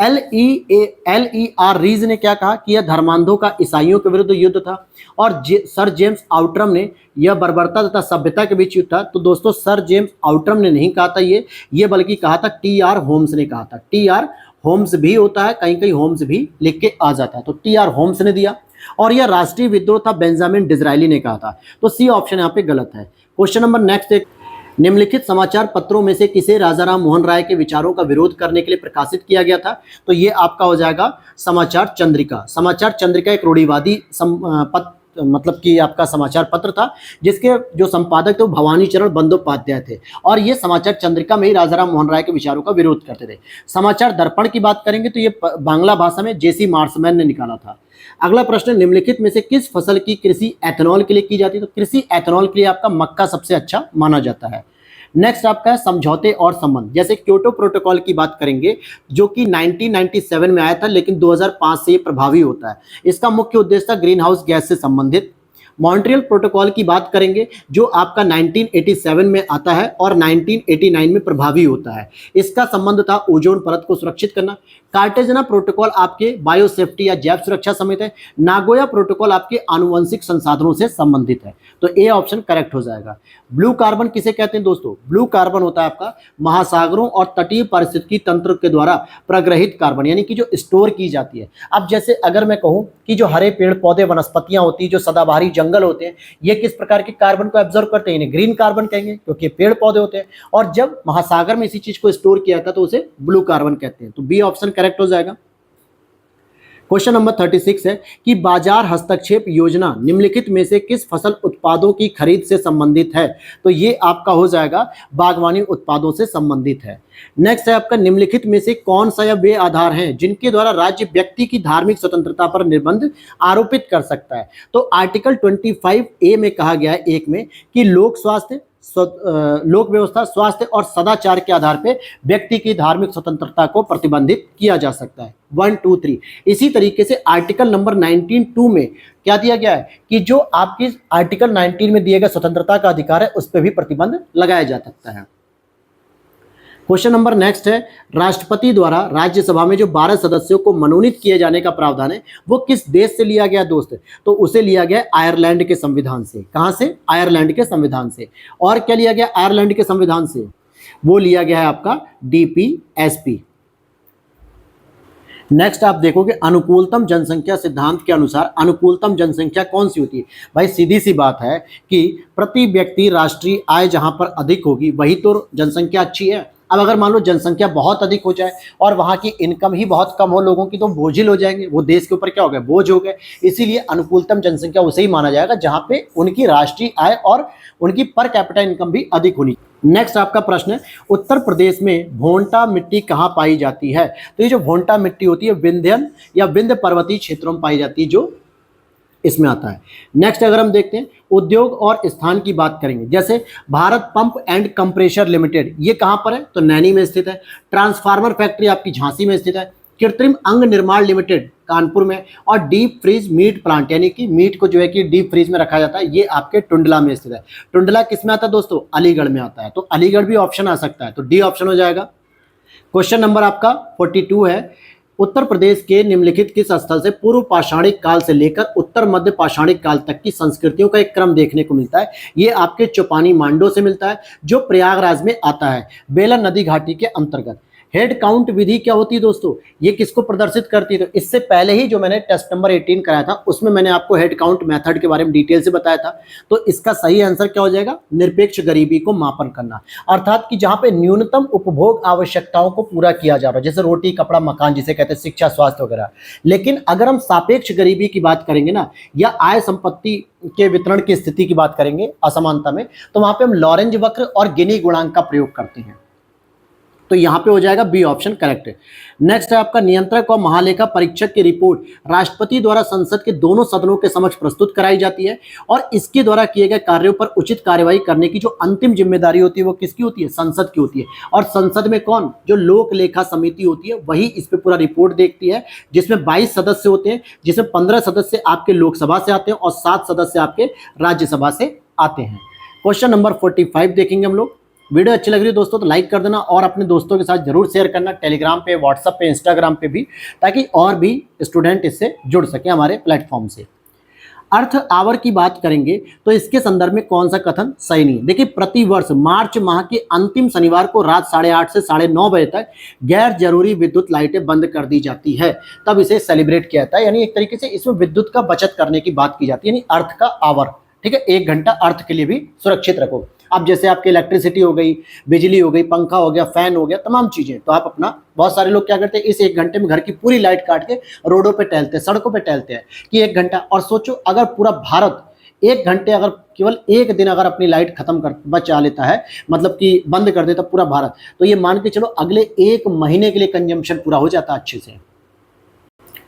LER रीज ने क्या कहा कि यह धर्मांधों का ईसाइयों के विरुद्ध युद्ध था। और सर जेम्स आउटरम ने यह बर्बरता तथा सभ्यता के बीच युद्ध था। तो दोस्तों, सर जेम्स आउटरम ने नहीं कहा था ये बल्कि कहा था TR होम्स ने कहा था। TR होम्स भी होता है, कहीं कहीं होम्स भी लिख के आ जाता है, तो TR होम्स ने दिया। और यह राष्ट्रीय विद्रोह था, बेंजामिन डिज़रायली ने कहा था। तो सी ऑप्शन यहाँ पे गलत है। क्वेश्चन नंबर नेक्स्ट है, निम्नलिखित समाचार पत्रों में से किसे राजा राम मोहन राय के विचारों का विरोध करने के लिए प्रकाशित किया गया था? तो ये आपका हो जाएगा समाचार चंद्रिका। समाचार चंद्रिका एक रूढ़िवादी मतलब कि आपका समाचार पत्र था, जिसके जो संपादक थे वो भवानी चरण बंदोपाध्याय थे। और ये समाचार चंद्रिका में ही राजा राम मोहन राय के विचारों का विरोध करते थे। समाचार दर्पण की बात करेंगे तो ये बांग्ला भाषा में JC मार्समैन ने निकाला था। अगला प्रश्न, निम्नलिखित में से किस फसल की कृषि एथेनॉल के लिए की जाती है? तो कृषि एथेनॉल के लिए आपका मक्का सबसे अच्छा माना जाता है। नेक्स्ट आपका है समझौते और संबंध। जैसे क्योटो प्रोटोकॉल की बात करेंगे, जो कि 1997 में आया था, लेकिन 2005 से ये प्रभावी होता है। इसका मुख्य उद्देश्य था ग्रीन हाउस गैस से संबंधित। मॉन्ट्रियल प्रोटोकॉल की बात करेंगे जो आपका 1987 में आता है और 1989 में प्रभावी होता है। इसका संबंध था ओजोन परत को सुरक्षित करना। कार्टेजना प्रोटोकॉल आपके बायोसेफ्टी या जैव सुरक्षा समित है। नागोया प्रोटोकॉल आपके आनुवंशिक संसाधनों से संबंधित है। तो ए ऑप्शन करेक्ट हो जाएगा। ब्लू कार्बन किसे कहते हैं दोस्तों? ब्लू कार्बन होता है आपका महासागरों और तटीय पारिस्थितिकी तंत्र के द्वारा प्रग्रहित कार्बन, यानी कि जो स्टोर की जाती है। अब जैसे अगर मैं कहूं कि जो हरे पेड़ पौधे वनस्पतियां होती है, जो सदाबहारी जंगल होते हैं, ये किस प्रकार के कार्बन को एब्जॉर्ब करते हैं? इन्हें ग्रीन कार्बन कहेंगे क्योंकि पेड़ पौधे होते हैं। और जब महासागर में इसी चीज को स्टोर किया था तो उसे ब्लू कार्बन कहते हैं। तो बी ऑप्शन करेक्ट हो जाएगा। क्वेश्चन नंबर 36 है कि बाजार हस्तक्षेप योजना निम्नलिखित में से किस फसल उत्पादों की खरीद से संबंधित है? तो ये आपका हो जाएगा बागवानी उत्पादों से संबंधित है। नेक्स्ट है आपका निम्नलिखित में से कौन सा या वे आधार हैं जिनके द्वारा राज्य व्यक्ति की धार्मिक स्वतंत्रता पर निर्बंध आरोपित कर सकता है? तो आर्टिकल 25A में कहा गया है एक में कि लोक स्वास्थ्य, लोक व्यवस्था, स्वास्थ्य और सदाचार के आधार पर व्यक्ति की धार्मिक स्वतंत्रता को प्रतिबंधित किया जा सकता है। 1, 2, 3। इसी तरीके से आर्टिकल नंबर 19(2) में क्या दिया गया है कि जो आपकी आर्टिकल 19 में दिए गए स्वतंत्रता का अधिकार है उस पर भी प्रतिबंध लगाया जा सकता है। क्वेश्चन नंबर नेक्स्ट है, राष्ट्रपति द्वारा राज्यसभा में जो 12 सदस्यों को मनोनीत किए जाने का प्रावधान है वो किस देश से लिया गया दोस्त? तो उसे लिया गया आयरलैंड के संविधान से। कहां से? आयरलैंड के संविधान से। और क्या लिया गया आयरलैंड के संविधान से? वो लिया गया है आपका DPSP। नेक्स्ट आप देखोगे अनुकूलतम जनसंख्या सिद्धांत के अनुसार अनुकूलतम जनसंख्या कौन सी होती है? भाई सीधी सी बात है कि प्रति व्यक्ति राष्ट्रीय आय जहां पर अधिक होगी वही तो जनसंख्या अच्छी है। अब अगर मान लो जनसंख्या बहुत अधिक हो जाए और वहां की इनकम ही बहुत कम हो लोगों की, तो बोझिल हो जाएंगे, वो देश के ऊपर क्या हो गए? बोझ हो गए। इसीलिए अनुकूलतम जनसंख्या उसे ही माना जाएगा जहां पे उनकी राष्ट्रीय आय और उनकी पर कैपिटा इनकम भी अधिक होनी। नेक्स्ट आपका प्रश्न है, उत्तर प्रदेश में भोंटा मिट्टी कहाँ पाई जाती है? तो ये जो भोंटा मिट्टी होती है विंध्यन या विंध्य पर्वतीय क्षेत्रों में पाई जाती है, जो इसमें आता है। नेक्स्ट अगर हम देखते हैं उद्योग और स्थान की बात करेंगे, जैसे Bharat pump and compressor limited, ये कहाँ पर है? तो नैनी में स्थित है। ट्रांसफार्मर फैक्ट्री आपकी झांसी में स्थित है। कृत्रिम अंग निर्माण लिमिटेड कानपुर में। और डीप फ्रीज मीट प्लांट, यानी कि मीट को जो है कि डीप फ्रीज में रखा जाता है, ये आपके टुंडला में स्थित है। टुंडला किस में आता है दोस्तों? अलीगढ़ में आता है। तो अलीगढ़ भी ऑप्शन आ सकता है, तो डी ऑप्शन हो जाएगा। क्वेश्चन नंबर आपका 42 है, उत्तर प्रदेश के निम्नलिखित किस स्थल से पूर्व पाषाणिक काल से लेकर उत्तर मध्य पाषाणिक काल तक की संस्कृतियों का एक क्रम देखने को मिलता है? ये आपके चौपानी मांडो से मिलता है जो प्रयागराज में आता है, बेलन नदी घाटी के अंतर्गत। हेड काउंट विधि क्या होती है दोस्तों? ये किसको प्रदर्शित करती है? तो इससे पहले ही जो मैंने टेस्ट नंबर 18 कराया था उसमें मैंने आपको हेड काउंट मेथड के बारे में डिटेल से बताया था। तो इसका सही आंसर क्या हो जाएगा? निरपेक्ष गरीबी को मापन करना, अर्थात कि जहां पे न्यूनतम उपभोग आवश्यकताओं को पूरा किया जा रहा है, जैसे रोटी कपड़ा मकान जिसे कहते हैं, शिक्षा स्वास्थ्य वगैरह। लेकिन अगर हम सापेक्ष गरीबी की बात करेंगे ना, या आय संपत्ति के वितरण की स्थिति की बात करेंगे असमानता में, तो वहां पे हम लॉरेंज वक्र और गिनी गुणांक का प्रयोग करते हैं। तो यहां पे हो जाएगा बी ऑप्शन करेक्ट है। नेक्स्ट है आपका नियंत्रक और महालेखा परीक्षक की रिपोर्ट राष्ट्रपति द्वारा संसद के दोनों सदनों के समक्ष प्रस्तुत कराई जाती है और इसके द्वारा किए गए कार्यों पर उचित कार्यवाही करने की जो अंतिम जिम्मेदारी होती है वो किसकी होती है? संसद की होती है। और संसद में कौन? जो लोक लेखा समिति होती है वही इस पे पूरा रिपोर्ट देखती है, जिसमें 22 सदस्य होते हैं, जिसमें 15 सदस्य आपके लोकसभा से आते हैं और 7 सदस्य आपके राज्यसभा से आते हैं। क्वेश्चन नंबर 45 देखेंगे हम लोग। वीडियो अच्छी लग रही है दोस्तों तो लाइक कर देना और अपने दोस्तों के साथ जरूर शेयर करना, टेलीग्राम पे, व्हाट्सएप पे, इंस्टाग्राम पे भी, ताकि और भी स्टूडेंट इससे जुड़ सके हमारे प्लेटफॉर्म से। अर्थ आवर की बात करेंगे तो इसके संदर्भ में कौन सा कथन सही नहीं है? देखिए, प्रतिवर्ष मार्च माह के अंतिम शनिवार को रात 8:30 से 9:30 बजे तक गैर जरूरी विद्युत लाइटें बंद कर दी जाती है, तब इसे सेलिब्रेट किया जाता है। यानी एक तरीके से इसमें विद्युत का बचत करने की बात की जाती है, यानी अर्थ का आवर। ठीक है, 1 घंटा अर्थ के लिए भी सुरक्षित रखो। अब जैसे आपकी इलेक्ट्रिसिटी हो गई, बिजली हो गई, पंखा हो गया, फैन हो गया, तमाम चीजें, तो आप अपना, बहुत सारे लोग क्या करते हैं, इस 1 घंटे में घर की पूरी लाइट काट के रोडों पे टहलते हैं, सड़कों पे टहलते हैं कि 1 घंटा। और सोचो अगर पूरा भारत 1 घंटे, अगर केवल 1 दिन अगर अपनी लाइट खत्म कर बचा लेता है, मतलब कि बंद कर देता पूरा भारत, तो ये मान के चलो अगले 1 महीने के लिए कंजम्पशन पूरा हो जाता अच्छे से।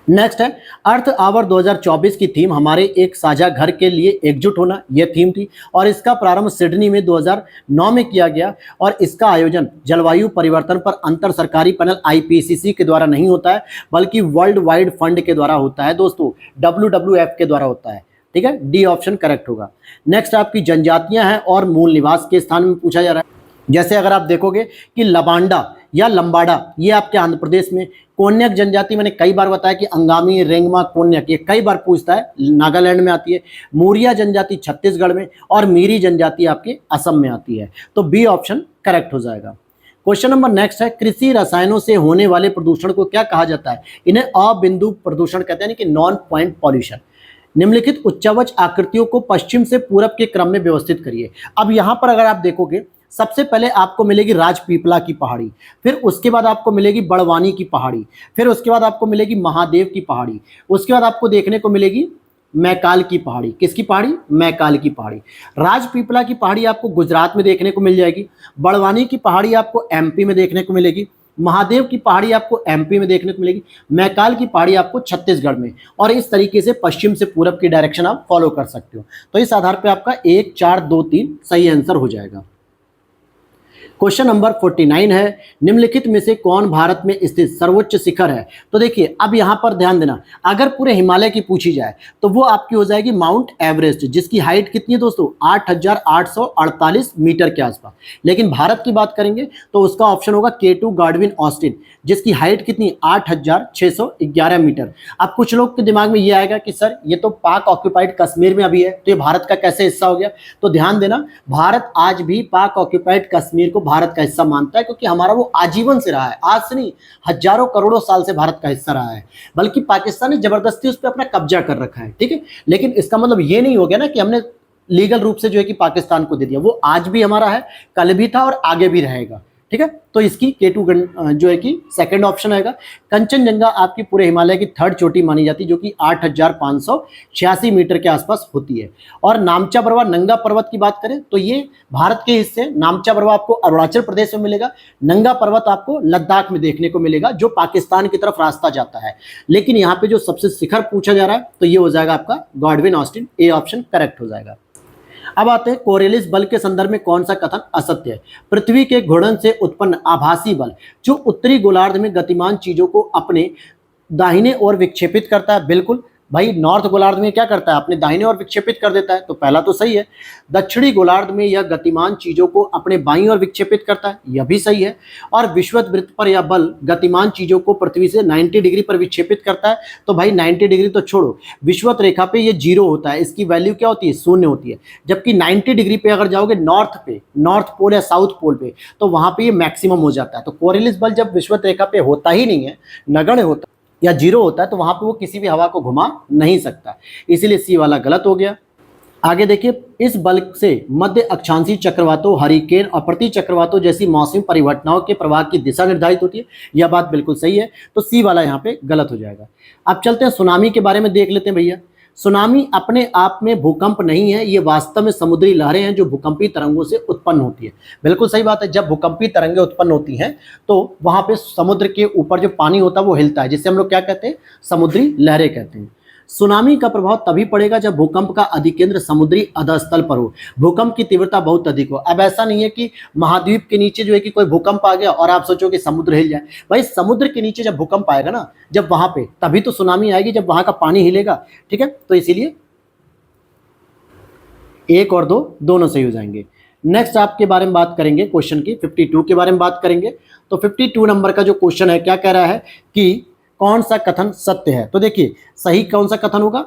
नेक्स्ट है अर्थ आवर 2024 की थीम हमारे एक साझा घर के लिए एकजुट होना, यह थीम थी और इसका प्रारंभ सिडनी में 2009 में किया गया और इसका आयोजन जलवायु परिवर्तन पर अंतर सरकारी पैनल IPCC के द्वारा नहीं होता है बल्कि वर्ल्ड वाइड फंड के द्वारा होता है दोस्तों, WWF के द्वारा होता है। ठीक है, डी ऑप्शन करेक्ट होगा। नेक्स्ट आपकी जनजातियां हैं और मूल निवास के स्थान में पूछा जा रहा है। जैसे अगर आप देखोगे कि लबांडा या लंबाडा ये आपके आंध्र प्रदेश में, कोन्याक जनजाति मैंने कई बार बताया कि अंगामी, रेंगमा, कोन्याक ये कई बार पूछता है, नागालैंड में आती है। मोरिया जनजाति छत्तीसगढ़ में और मीरी जनजाति आपके असम में आती है। तो बी ऑप्शन करेक्ट हो जाएगा। क्वेश्चन नंबर नेक्स्ट है, कृषि रसायनों से होने वाले प्रदूषण को क्या कहा जाता है? इन्हें अबिंदु प्रदूषण कहते हैं, यानी कि नॉन पॉइंट पॉल्यूशन। निम्नलिखित उच्चावच आकृतियों को पश्चिम से पूरब के क्रम में व्यवस्थित करिए। अब यहाँ पर अगर आप देखोगे, सबसे पहले आपको मिलेगी राजपीपला की पहाड़ी, फिर उसके बाद आपको मिलेगी बड़वानी की पहाड़ी, फिर उसके बाद आपको मिलेगी महादेव की पहाड़ी, उसके बाद आपको देखने को मिलेगी मैकाल की पहाड़ी। किसकी पहाड़ी? मैकाल की पहाड़ी। राजपीपला की पहाड़ी आपको गुजरात में देखने को मिल जाएगी, बड़वानी की पहाड़ी आपको एमपी में देखने को मिलेगी, महादेव की पहाड़ी आपको एमपी में देखने को मिलेगी, मैकाल की पहाड़ी आपको छत्तीसगढ़ में। और इस तरीके से पश्चिम से पूरब की डायरेक्शन आप फॉलो कर सकते हो। तो इस आधार पर आपका 1, 4, 2, 3 सही आंसर हो जाएगा। क्वेश्चन नंबर 49 है, निम्नलिखित में से कौन भारत में स्थित सर्वोच्च शिखर है? तो देखिए अब यहां पर ध्यान देना, अगर पूरे हिमालय की पूछी जाए तो वो आपकी हो जाएगी माउंट एवरेस्ट, जिसकी हाइट कितनी है दोस्तों? 8,848 मीटर के आसपास। लेकिन भारत की बात करेंगे तो उसका ऑप्शन होगा K2 गार्डविन ऑस्टिन, जिसकी हाइट कितनी? 8,611 मीटर। अब कुछ लोग के दिमाग में ये आएगा कि सर ये तो पाक ऑक्यूपाइड कश्मीर में अभी है, तो ये भारत का कैसे हिस्सा हो गया? तो ध्यान देना, भारत आज भी पाक ऑक्यूपाइड कश्मीर को भारत का हिस्सा मानता है, क्योंकि हमारा वो आजीवन से रहा है, आज से नहीं हजारों करोड़ों साल से भारत का हिस्सा रहा है। बल्कि पाकिस्तान ने जबरदस्ती उस पर अपना कब्जा कर रखा है, ठीक है। लेकिन इसका मतलब ये नहीं हो गया ना कि हमने लीगल रूप से जो है कि पाकिस्तान को दे दिया। वो आज भी हमारा है, कल भी था और आगे भी रहेगा, ठीक है। तो इसकी K2 जो है कि सेकंड ऑप्शन आएगा। कंचनजंगा आपकी पूरे हिमालय की थर्ड चोटी मानी जाती है, जो कि 8,586 मीटर के आसपास होती है। और नामचा बरवा नंगा पर्वत की बात करें तो ये भारत के हिस्से, नामचा बरवा आपको अरुणाचल प्रदेश में मिलेगा, नंगा पर्वत आपको लद्दाख में देखने को मिलेगा, जो पाकिस्तान की तरफ रास्ता जाता है। लेकिन यहाँ पे जो सबसे शिखर पूछा जा रहा है तो ये हो जाएगा आपका Godwin Austin, A option correct हो जाएगा। अब आते हैं कोरियलिस बल के संदर्भ में कौन सा कथन असत्य है? पृथ्वी के घूर्णन से उत्पन्न आभासी बल जो उत्तरी गोलार्ध में गतिमान चीजों को अपने दाहिने ओर विक्षेपित करता है। बिल्कुल भाई, नॉर्थ गोलार्ध में क्या करता है? अपने दाहिने ओर विक्षेपित कर देता है, तो पहला तो सही है। दक्षिणी गोलार्ध में यह गतिमान चीजों को अपने बाईं ओर विक्षेपित करता है, यह भी सही है। और विषुवत वृत्त पर यह बल गतिमान चीजों को पृथ्वी से 90 डिग्री पर विक्षेपित करता है। तो भाई 90 डिग्री तो छोड़ो, विषुवत रेखा पे ये 0 होता है, इसकी वैल्यू क्या होती है? 0 होती है। जबकि 90 डिग्री पे अगर जाओगे नॉर्थ पे, नॉर्थ पोल या साउथ पोल पे, तो वहां पे ये मैक्सिमम हो जाता है। तो कोरियलिस बल जब विषुवत रेखा पे होता ही नहीं है, नगण्य होता या 0 होता है, तो वहां पे वो किसी भी हवा को घुमा नहीं सकता, इसीलिए सी वाला गलत हो गया। आगे देखिए, इस बल से मध्य अक्षांशीय चक्रवातों, हरिकेन और प्रति चक्रवातों जैसी मौसमी परिघटनाओं के प्रवाह की दिशा निर्धारित होती है। यह बात बिल्कुल सही है, तो सी वाला यहाँ पे गलत हो जाएगा। अब चलते हैं सुनामी के बारे में देख लेते हैं भैया। सुनामी अपने आप में भूकंप नहीं है, ये वास्तव में समुद्री लहरें हैं जो भूकंपी तरंगों से उत्पन्न होती है। बिल्कुल सही बात है, जब भूकंपी तरंगें उत्पन्न होती हैं तो वहां पे समुद्र के ऊपर जो पानी होता है वो हिलता है, जिससे हम लोग क्या कहते हैं? समुद्री लहरें कहते हैं। सुनामी का प्रभाव तभी पड़ेगा जब भूकंप का अधिकेंद्र समुद्री अधस्थल पर हो, भूकंप की तीव्रता बहुत अधिक हो। अब ऐसा नहीं है कि महाद्वीप के नीचे जो है कि कोई भूकंप आ गया और आप सोचो कि समुद्र हिल जाए। भाई समुद्र के नीचे जब भूकंप आएगा ना, जब वहां पे, तभी तो सुनामी आएगी, जब वहां का पानी हिलेगा, ठीक है। तो इसीलिए 1 और 2 दोनों सही हो जाएंगे। नेक्स्ट आपके बारे में बात करेंगे, क्वेश्चन की 52 के बारे में बात करेंगे। तो 52 नंबर का जो क्वेश्चन है, क्या कह रहा है कि कौन सा कथन सत्य है? तो देखिए सही कौन सा कथन होगा,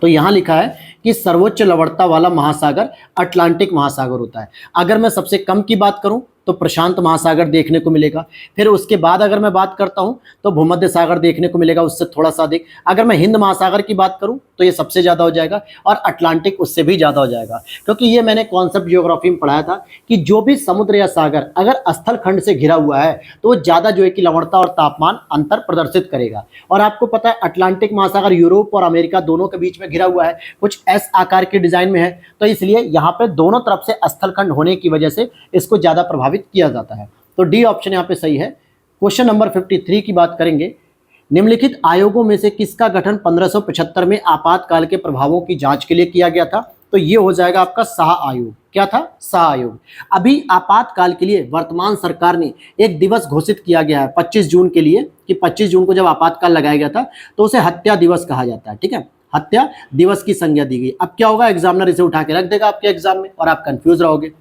तो यहां लिखा है कि सर्वोच्च लवणता वाला महासागर अटलांटिक महासागर होता है। अगर मैं सबसे कम की बात करूं तो प्रशांत महासागर देखने को मिलेगा। फिर उसके बाद अगर मैं बात करता हूं तो भूमध्य सागर देखने को मिलेगा, उससे थोड़ा सा अधिक। अगर मैं हिंद महासागर की बात करूं तो ये सबसे ज़्यादा हो जाएगा, और अटलांटिक उससे भी ज़्यादा हो जाएगा। क्योंकि ये मैंने कॉन्सेप्ट जियोग्राफी में पढ़ाया था कि जो भी समुद्र या सागर अगर स्थल खंड से घिरा हुआ है तो वो ज़्यादा जो है कि लवणता और तापमान अंतर प्रदर्शित करेगा। और आपको पता है अटलांटिक महासागर यूरोप और अमेरिका दोनों के बीच में घिरा हुआ है, कुछ एस आकार के डिजाइन में है, तो इसलिए यहाँ पे दोनों तरफ से स्थल खंड होने की वजह से इसको ज़्यादा प्रभावित किया जाता है। तो डी ऑप्शन यहाँ पे सही है। क्वेश्चन नंबर 53 की बात करेंगे। निम्नलिखित आयोगों में से किसका गठन 1575 में आपातकाल के प्रभावों की जांच के लिए किया गया था? तो ये हो जाएगा आपका शाह आयोग। क्या था? शाह आयोग। अभी आपातकाल के लिए वर्तमान सरकार ने एक दिवस घोषित किया गया है 25 जून के लिए, कि 25 जून को जब आपातकाल लगाया गया था तो उसे हत्या दिवस कहा जाता है, ठीक है। हत्या दिवस की संज्ञा दी गई। अब क्या होगा, एग्जामिनर इसे उठा के रख देगा आपके एग्जाम में और आप कंफ्यूज रहोगे।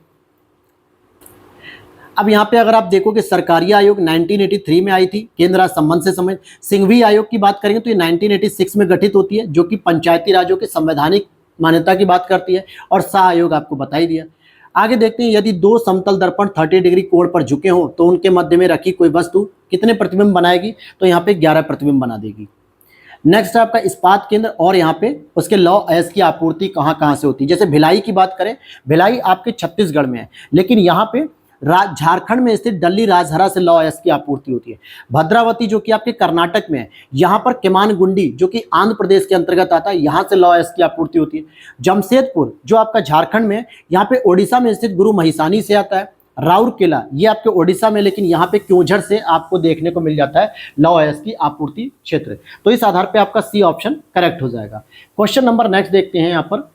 अब यहाँ पे अगर आप देखो कि सरकारी आयोग 1983 में आई थी, केंद्र राज्य संबंध से संबंधित। सिंघवी आयोग की बात करेंगे तो ये 1986 में गठित होती है, जो कि पंचायती राज्यों के संवैधानिक मान्यता की बात करती है, और शाह आयोग आपको बता ही दिया। आगे देखते हैं, यदि दो समतल दर्पण 30 डिग्री कोण पर झुके हों तो उनके मध्य में रखी कोई वस्तु कितने प्रतिबिंब बनाएगी, तो यहाँ पे 11 प्रतिबिंब बना देगी। नेक्स्ट है आपका इस्पात केंद्र, और यहाँ पे उसके लौह अयस्क की आपूर्ति कहाँ कहाँ से होती है। जैसे भिलाई की बात करें, भिलाई आपके छत्तीसगढ़ में है, लेकिन यहाँ पे झारखंड में स्थित डल्ली राजहरा से लौह अयस्क की आपूर्ति होती है। भद्रावती जो कि आपके कर्नाटक में है, यहाँ पर केमानगुंडी जो कि आंध्र प्रदेश के अंतर्गत आता है, यहाँ से लौह अयस्क की आपूर्ति होती है। जमशेदपुर जो आपका झारखंड में है, यहाँ पे ओडिशा में स्थित गुरु महिसानी से आता है। राउरकेला ये आपके ओडिशा में, लेकिन यहाँ पे क्योंझर से आपको देखने को मिल जाता है लौह अयस्क की आपूर्ति क्षेत्र। तो इस आधार पे आपका सी ऑप्शन करेक्ट हो जाएगा। क्वेश्चन नंबर नेक्स्ट देखते हैं यहाँ पर,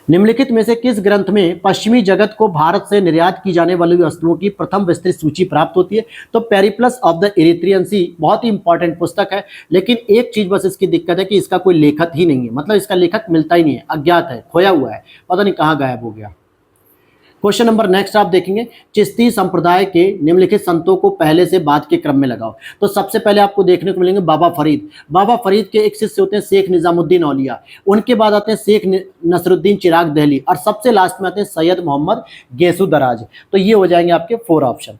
निम्नलिखित में से किस ग्रंथ में पश्चिमी जगत को भारत से निर्यात की जाने वाली वस्तुओं की प्रथम विस्तृत सूची प्राप्त होती है, तो पेरिप्लस ऑफ द इरिथ्रियन सी बहुत ही इंपॉर्टेंट पुस्तक है, लेकिन एक चीज बस इसकी दिक्कत है कि इसका कोई लेखक ही नहीं है, मतलब इसका लेखक मिलता ही नहीं है, अज्ञात है, खोया हुआ है, पता नहीं कहाँ गायब हो गया। क्वेश्चन नंबर नेक्स्ट आप देखेंगे, चिश्ती संप्रदाय के निम्नलिखित संतों को पहले से बाद के क्रम में लगाओ। तो सबसे पहले आपको देखने को मिलेंगे बाबा फरीद। बाबा फरीद के एक शिष्य होते हैं शेख निजामुद्दीन औलिया, उनके बाद आते हैं शेख नसरुद्दीन चिराग दहली, और सबसे लास्ट में आते हैं सैयद मोहम्मद गेसू दराज। तो ये हो जाएंगे आपके 4 ऑप्शन।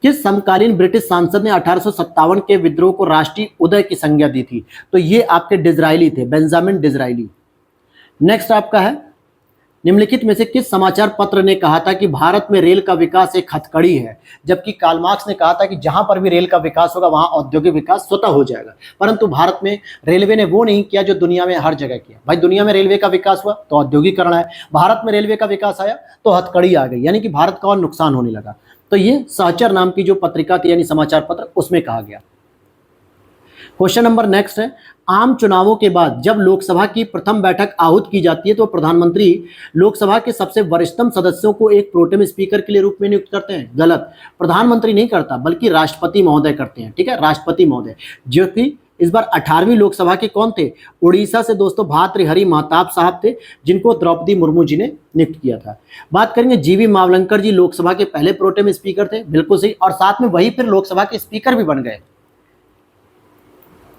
किस समकालीन ब्रिटिश सांसद ने 1857 के विद्रोह को राष्ट्रीय उदय की संज्ञा दी थी, तो ये आपके डिज़रायली थे, बेंजामिन डिज़रायली। नेक्स्ट आपका है, निम्नलिखित में से किस समाचार पत्र ने कहा था कि भारत में रेल का विकास एक हथकड़ी है, जबकि कार्ल मार्क्स ने कहा था कि जहां पर भी रेल का विकास होगा वहां औद्योगिक विकास स्वतः हो जाएगा। परंतु भारत में रेलवे ने वो नहीं किया जो दुनिया में हर जगह किया। भाई दुनिया में रेलवे का विकास हुआ तो औद्योगिकरण है, भारत में रेलवे का विकास आया तो हथकड़ी आ गई, यानी कि भारत का और नुकसान होने लगा। तो ये सहचर नाम की जो पत्रिका थी यानी समाचार पत्र, उसमें कहा गया। क्वेश्चन नंबर नेक्स्ट है, आम चुनावों के बाद जब लोकसभा की प्रथम बैठक आहूत की जाती है तो प्रधानमंत्री लोकसभा के सबसे वरिष्ठतम सदस्यों को एक प्रोटेम स्पीकर के लिए रूप में नियुक्त करते हैं। गलत, प्रधानमंत्री नहीं करता बल्कि राष्ट्रपति महोदय करते हैं। ठीक है, राष्ट्रपति महोदय, जो कि इस बार 18वीं लोकसभा के कौन थे, उड़ीसा से दोस्तों भातृहरि महताब साहब थे, जिनको द्रौपदी मुर्मू जी ने नियुक्त किया था। बात करेंगे जीवी मावलंकर जी लोकसभा के पहले प्रोटेम स्पीकर थे, बिल्कुल सही, और साथ में वही फिर लोकसभा के स्पीकर भी बन गए।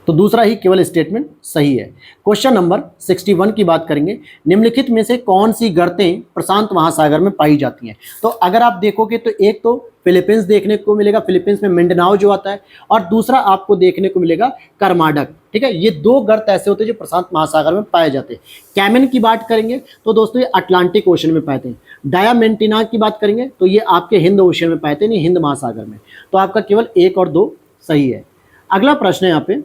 तो दूसरा ही केवल स्टेटमेंट सही है। क्वेश्चन नंबर 61 की बात करेंगे, निम्नलिखित में से कौन सी गर्तें प्रशांत महासागर में पाई जाती हैं। तो अगर आप देखोगे तो एक तो फिलीपींस देखने को मिलेगा, फिलीपींस में मिंडनाओ जो आता है, और दूसरा आपको देखने को मिलेगा कर्माडक। ठीक है, ये 2 गर्त ऐसे होते हैं जो प्रशांत महासागर में पाए जाते हैं। कैमन की बात करेंगे तो दोस्तों ये अटलांटिक ओशन में पाते हैं। डायामेंटिना की बात करेंगे तो ये आपके हिंद ओशन में पाते हैं, नहीं हिंद महासागर में। तो आपका केवल 1 और 2 सही है। अगला प्रश्न है यहाँ पे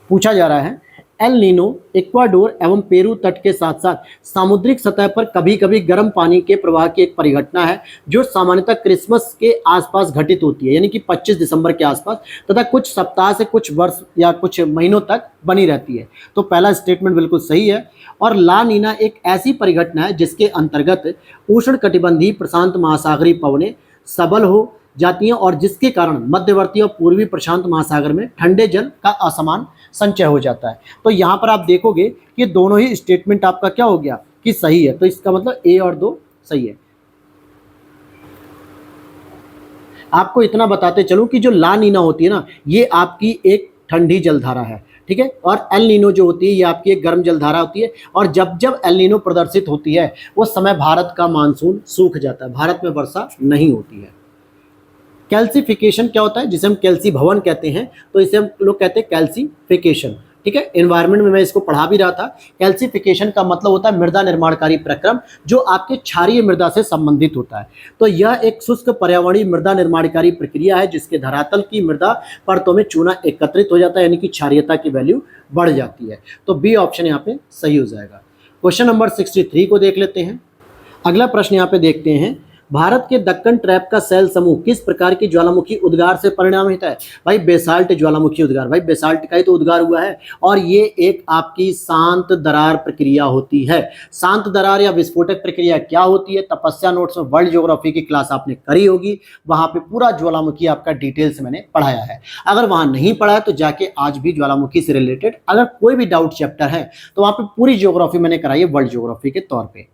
पूछा जा रहा है, एल नीनो इक्वाडोर एवं पेरू तट के साथ साथ सामुद्रिक सतह पर कभी कभी गर्म पानी के प्रवाह की एक परिघटना है जो सामान्यतः क्रिसमस के आसपास घटित होती है, यानी कि 25 दिसंबर के आसपास, तथा कुछ सप्ताह से कुछ वर्ष या कुछ महीनों तक बनी रहती है। तो पहला स्टेटमेंट बिल्कुल सही है। और ला नीना एक ऐसी परिघटना है जिसके अंतर्गत उष्णकटिबंधीय प्रशांत महासागरीय पवनें सबल हो जाती हैं और जिसके कारण मध्यवर्ती और पूर्वी प्रशांत महासागर में ठंडे जल का असमान संचय हो जाता है। तो यहाँ पर आप देखोगे कि दोनों ही स्टेटमेंट आपका क्या हो गया कि सही है, तो इसका मतलब ए और 2 सही है। आपको इतना बताते चलूं कि जो ला नीना होती है ना, ये आपकी एक ठंडी जलधारा है। ठीक है, और एल नीनो जो होती है ये आपकी एक गर्म जलधारा होती है, और जब जब एल नीनो प्रदर्शित होती है उस समय भारत का मानसून सूख जाता है, भारत में वर्षा नहीं होती है। कैल्सिफिकेशन क्या होता है, जिसे हम कैल्सी भवन कहते हैं, तो इसे हम लोग कहते हैं कैल्सिफिकेशन। ठीक है, एनवायरनमेंट में मैं इसको पढ़ा भी रहा था। कैल्सिफिकेशन का मतलब होता है मृदा निर्माणकारी प्रक्रम जो आपके क्षारीय मृदा से संबंधित होता है। तो यह एक शुष्क पर्यावरणीय मृदा निर्माणकारी प्रक्रिया है जिसके धरातल की मृदा परतों में चूना एकत्रित हो जाता है, यानी कि क्षारीयता की वैल्यू बढ़ जाती है। तो बी ऑप्शन यहाँ पे सही हो जाएगा। क्वेश्चन नंबर 63 को देख लेते हैं। अगला प्रश्न यहाँ पे देखते हैं, भारत के दक्कन ट्रैप का सेल समूह किस प्रकार की ज्वालामुखी उद्गार से परिणामित है? भाई बेसाल्ट ज्वालामुखी उद्गार, भाई बेसाल्ट का ही तो उद्गार हुआ है और ये एक आपकी शांत दरार प्रक्रिया होती है। शांत दरार या विस्फोटक प्रक्रिया क्या होती है? तपस्या नोट्स में वर्ल्ड ज्योग्राफी की क्लास आपने करी होगी, वहां पे पूरा ज्वालामुखी आपका डिटेल से मैंने पढ़ाया है। अगर वहां नहीं पढ़ा है तो जाके आज भी ज्वालामुखी से रिलेटेड अगर कोई भी डाउट चैप्टर है तो वहां पे पूरी ज्योग्राफी मैंने कराई है वर्ल्ड ज्योग्राफी के तौर पे।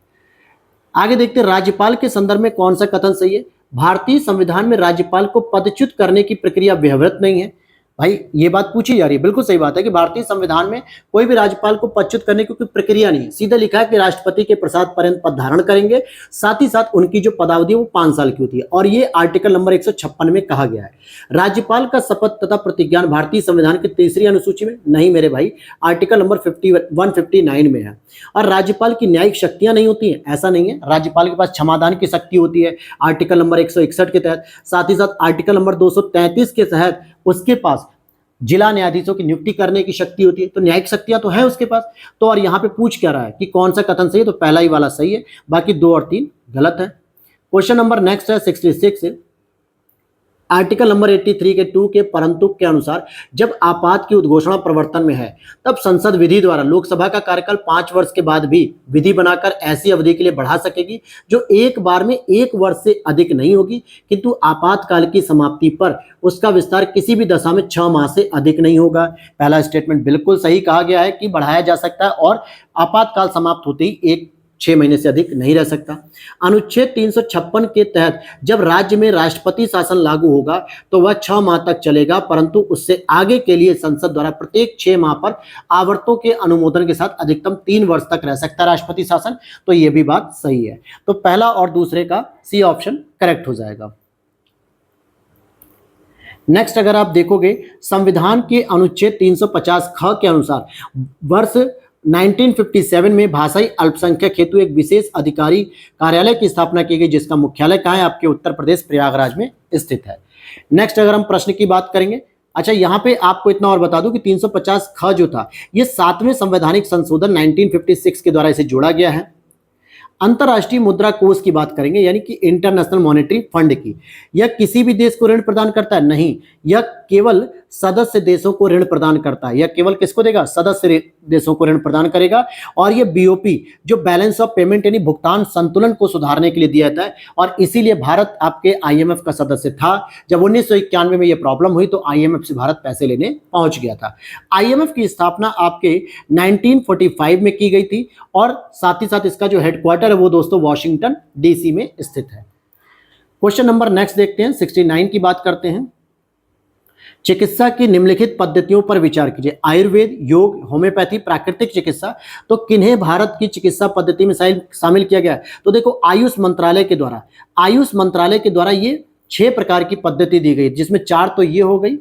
आगे देखते हैं राज्यपाल के संदर्भ में कौन सा कथन सही है? भारतीय संविधान में राज्यपाल को पदच्युत करने की प्रक्रिया व्यवहृत नहीं है। भाई ये बात पूछी जा रही है, बिल्कुल सही बात है कि भारतीय संविधान में कोई भी राज्यपाल को पदच्युत करने की कोई प्रक्रिया नहीं है। सीधा लिखा है कि राष्ट्रपति के प्रसाद पर्यंत पद धारण करेंगे, साथ ही साथ उनकी जो पदावधि है वो 5 साल की होती है और ये आर्टिकल नंबर 156 में कहा गया है। राज्यपाल का शपथ तथा प्रतिज्ञान भारतीय संविधान की तीसरी अनुसूची में नहीं मेरे भाई, आर्टिकल नंबर 159 में है। और राज्यपाल की न्यायिक शक्तियां नहीं होती हैं, ऐसा नहीं है। राज्यपाल के पास क्षमादान की शक्ति होती है आर्टिकल नंबर 161 के तहत, साथ ही साथ आर्टिकल नंबर 233 के तहत उसके पास जिला न्यायाधीशों की नियुक्ति करने की शक्ति होती है। तो न्यायिक शक्तियां तो है उसके पास। तो और यहाँ पे पूछ क्या रहा है कि कौन सा कथन सही है? तो पहला ही वाला सही है, बाकी 2 और 3 गलत है। क्वेश्चन नंबर नेक्स्ट है 66, आर्टिकल नंबर 83 के 2 के परंतु के अनुसार जब आपात की उद्घोषणा प्रवर्तन में है तब संसद विधि द्वारा लोकसभा का कार्यकाल 5 वर्ष के बाद भी विधि बनाकर ऐसी अवधि के लिए बढ़ा सकेगी जो एक बार में 1 वर्ष से अधिक नहीं होगी, किंतु आपातकाल की समाप्ति पर उसका विस्तार किसी भी दशा में 6 माह से अधिक नहीं होगा। पहला स्टेटमेंट बिल्कुल सही कहा गया है कि बढ़ाया जा सकता है और आपातकाल समाप्त होते ही 6 महीने से अधिक नहीं रह सकता। अनुच्छेद 356 के तहत जब राज्य में राष्ट्रपति शासन लागू होगा तो वह 6 माह तक चलेगा, परंतु उससे आगे के लिए संसद द्वारा प्रत्येक 6 माह पर आवर्तों के अनुमोदन के साथ अधिकतम 3 वर्ष तक रह सकता है राष्ट्रपति शासन। तो यह भी बात सही है। तो पहला और दूसरे का सी ऑप्शन करेक्ट हो जाएगा। नेक्स्ट अगर आप देखोगे संविधान के अनुच्छेद 350 ख के अनुसार वर्ष 1957 में भाषाई अल्पसंख्यक हेतु एक विशेष अधिकारी कार्यालय की स्थापना की गई, जिसका मुख्यालय कहाँ है? आपके उत्तर प्रदेश प्रयागराज में स्थित है। नेक्स्ट अगर हम प्रश्न की बात करेंगे, अच्छा यहाँ पे आपको इतना और बता दूं कि 350 ख जो था ये 7वें संवैधानिक संशोधन 1956 के द्वारा इसे जोड़ा गया है। अंतर्राष्ट्रीय मुद्रा कोष की बात करेंगे यानी कि इंटरनेशनल मॉनेटरी फंड की। यह किसी भी देश को ऋण प्रदान करता है? नहीं, यह केवल सदस्य देशों को ऋण प्रदान करता है। यह केवल किसको देगा? सदस्य देशों को ऋण प्रदान करेगा। और यह बीओपी जो बैलेंस ऑफ पेमेंट यानी भुगतान संतुलन को सुधारने के लिए दिया जाता है और इसीलिए भारत आपके आईएमएफ का सदस्य था। जब 1991 में यह प्रॉब्लम हुई तो आईएमएफ से भारत पैसे लेने पहुंच गया था। आईएमएफ की स्थापना आपके 1945 में की गई थी और साथ ही साथ इसका जो हेडक्वार्टर है वो दोस्तों वॉशिंगटन डीसी में स्थित है। क्वेश्चन नंबर नेक्स्ट देखते हैं 69 की बात करते हैं। चिकित्सा की निम्नलिखित पद्धतियों पर विचार कीजिए। आयुर्वेद, योग, होम्योपैथी, प्राकृतिक चिकित्सा। तो किन्हें भारत की चिकित्सा पद्धति में शामिल किया गया? तो देखो आयुष मंत्रालय के द्वारा ये 6 प्रकार की पद्धति दी गई, जिसमें 4 तो ये हो गई,